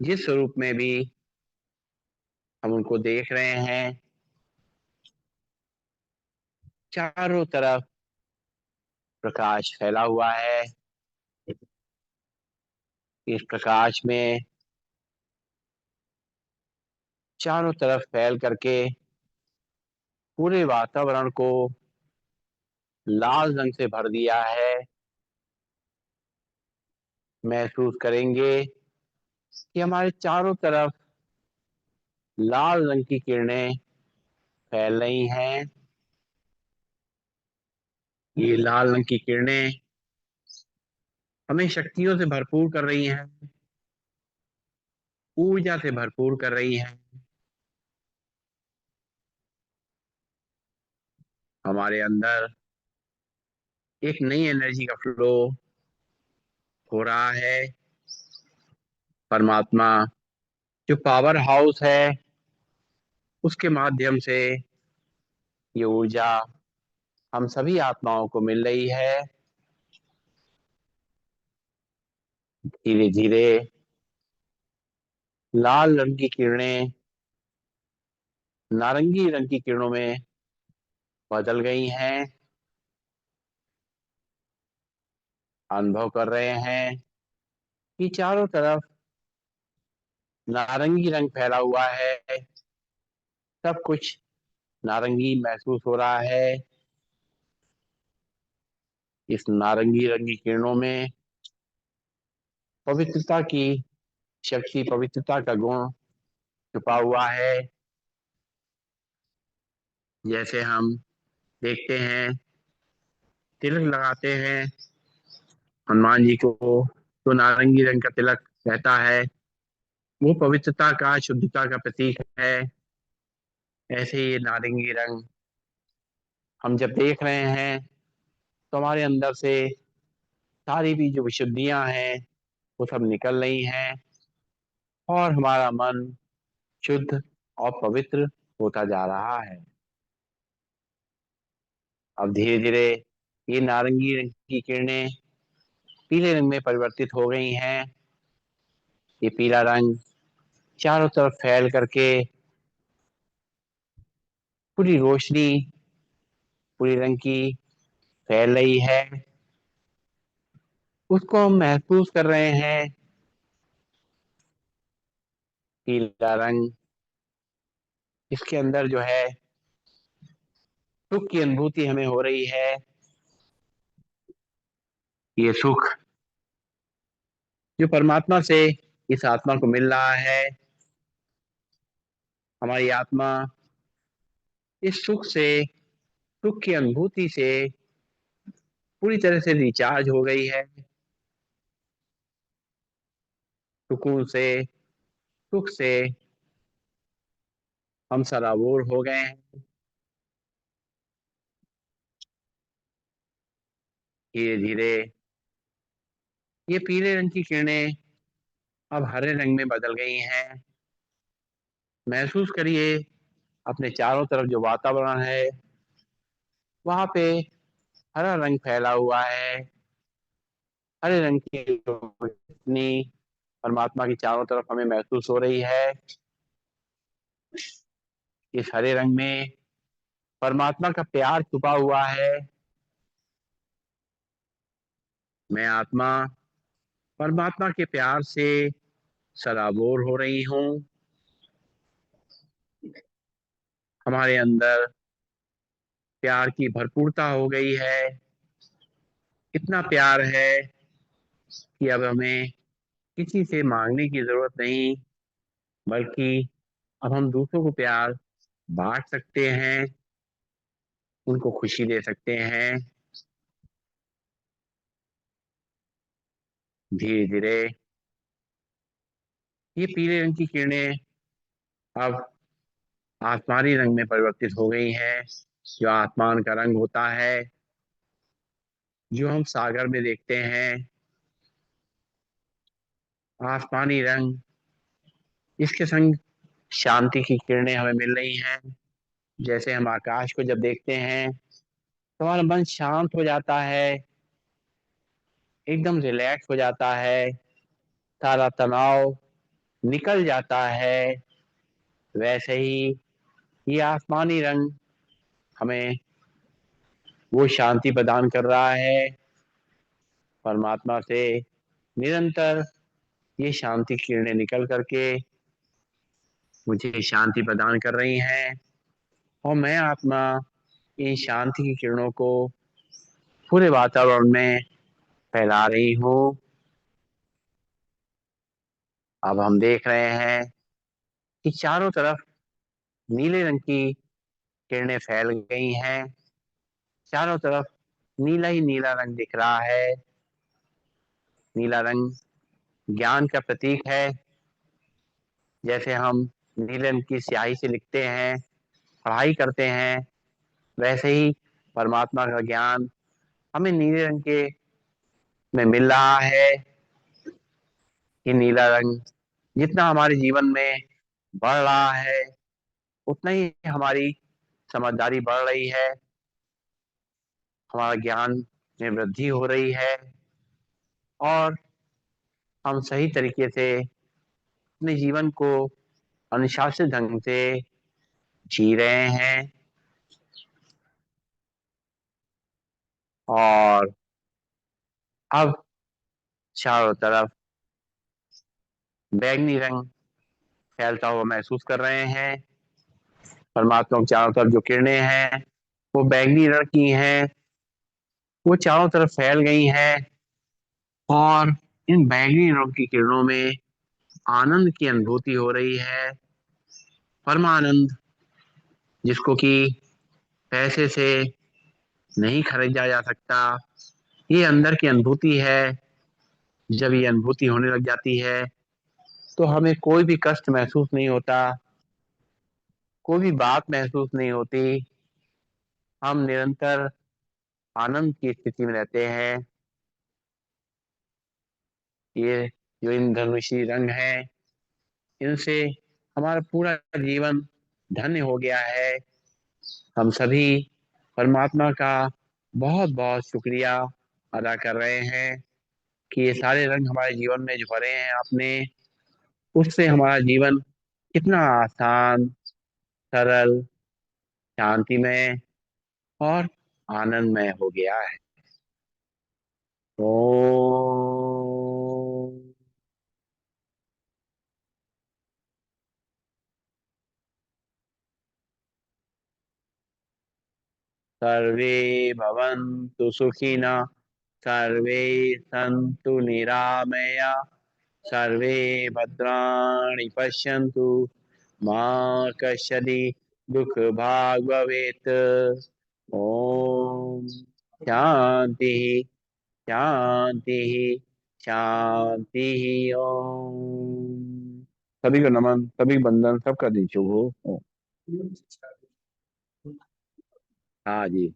जिस स्वरूप में भी हम उनको देख रहे हैं, चारों तरफ प्रकाश फैला हुआ है। इस प्रकाश में चारों तरफ फैल करके पूरे वातावरण को लाल रंग से भर दिया है। महसूस करेंगे कि हमारे चारों तरफ लाल रंग की किरणें फैल रही हैं। ये लाल रंग की किरणें हमें शक्तियों से भरपूर कर रही हैं, ऊर्जा से भरपूर कर रही हैं। हमारे अंदर एक नई एनर्जी का फ्लो हो रहा है। परमात्मा जो पावर हाउस है उसके माध्यम से ये ऊर्जा हम सभी आत्माओं को मिल रही है। धीरे धीरे लाल रंग की किरणें नारंगी रंग की किरणों में बदल गई हैं। अनुभव कर रहे हैं कि चारों तरफ नारंगी रंग फैला हुआ है। सब कुछ नारंगी महसूस हो रहा है। इस नारंगी रंग की किरणों में पवित्रता की शक्ति, पवित्रता का गुण छुपा हुआ है। जैसे हम देखते हैं, तिलक लगाते हैं हनुमान जी को, तो नारंगी रंग का तिलक रहता है। वो पवित्रता का, शुद्धता का प्रतीक है। ऐसे ही ये नारंगी रंग हम जब देख रहे हैं तो हमारे अंदर से सारी भी जो विशुद्धियां हैं वो सब निकल रही हैं और हमारा मन शुद्ध और पवित्र होता जा रहा है। अब धीरे धीरे ये नारंगी रंग की किरणें पीले रंग में परिवर्तित हो गई हैं। ये पीला रंग चारों तरफ फैल करके पूरी रोशनी पूरी रंग की फैल रही है। उसको हम महसूस कर रहे हैं। पीला रंग, इसके अंदर जो है सुख की अनुभूति हमें हो रही है। ये सुख जो परमात्मा से इस आत्मा को मिल रहा है। हमारी आत्मा इस सुख की अनुभूति से पूरी तरह से रिचार्ज हो गई है। सुकून से, सुख से हम सराबोर हो गए हैं। धीरे धीरे ये पीले रंग की किरणें अब हरे रंग में बदल गई हैं। महसूस करिए अपने चारों तरफ जो वातावरण है वहां पे हरा रंग फैला हुआ है। हरे रंग की रोशनी परमात्मा की चारों तरफ हमें महसूस हो रही है। इस हरे रंग में परमात्मा का प्यार छुपा हुआ है। मैं आत्मा परमात्मा के प्यार से सराबोर हो रही हूँ। हमारे अंदर प्यार की भरपूरता हो गई है। इतना प्यार है कि अब हमें किसी से मांगने की जरूरत नहीं, बल्कि अब हम दूसरों को प्यार बांट सकते हैं, उनको खुशी दे सकते हैं। धीरे धीरे ये पीले रंग की किरणें अब आसमानी रंग में परिवर्तित हो गई हैं। जो आसमान का रंग होता है, जो हम सागर में देखते हैं, आसमानी रंग, इसके संग शांति की किरणें हमें मिल रही हैं। जैसे हम आकाश को जब देखते हैं तो हमारा मन शांत हो जाता है, एकदम रिलैक्स हो जाता है, सारा तनाव निकल जाता है। वैसे ही ये आसमानी रंग हमें वो शांति प्रदान कर रहा है। परमात्मा से निरंतर ये शांति की किरणें निकल करके मुझे शांति प्रदान कर रही हैं और मैं आत्मा इन शांति की किरणों को पूरे वातावरण में फैला रही हूँ। अब हम देख रहे हैं कि चारों तरफ नीले रंग की किरणें फैल गई हैं। चारों तरफ नीला ही नीला रंग दिख रहा है। नीला रंग ज्ञान का प्रतीक है। जैसे हम नीले रंग की स्याही से लिखते हैं, पढ़ाई करते हैं, वैसे ही परमात्मा का ज्ञान हमें नीले रंग के में मिल रहा है। ये नीला रंग जितना हमारे जीवन में बढ़ रहा है, उतना ही हमारी समझदारी बढ़ रही है, हमारा ज्ञान में वृद्धि हो रही है और हम सही तरीके से अपने जीवन को अनुशासित ढंग से जी रहे हैं। और अब चारों तरफ बैंगनी रंग फैलता हुआ महसूस कर रहे हैं। परमात्मा के चारों तरफ जो किरणें हैं वो बैंगनी रंग की हैं। वो चारों तरफ फैल गई हैं और इन बैंगनी रंग की किरणों में आनंद की अनुभूति हो रही है। परमानंद, जिसको कि पैसे से नहीं खरीदा जा सकता। ये अंदर की अनुभूति है। जब ये अनुभूति होने लग जाती है तो हमें कोई भी कष्ट महसूस नहीं होता, कोई भी बात महसूस नहीं होती। हम निरंतर आनंद की स्थिति में रहते हैं। ये जो इंद्रधनुषी रंग है, इनसे हमारा पूरा जीवन धन्य हो गया है। हम सभी परमात्मा का बहुत बहुत शुक्रिया अदा कर रहे हैं कि ये सारे रंग हमारे जीवन में जो भरे हैं आपने, उससे हमारा जीवन कितना आसान, सरल, शांतिमय और आनंदमय हो गया है। ओम। सर्वे भवन्तु सुखिनः, सर्वे सन्तु निरामया, सर्वे भद्राणि पश्यन्तु, मा कश्चित् दुःखभाग् भवेत्। ओम शांति शांति शांति। ओम। सभी को नमन, सभी को वंदन, सबका दिन शुभ हो। हाँ जी।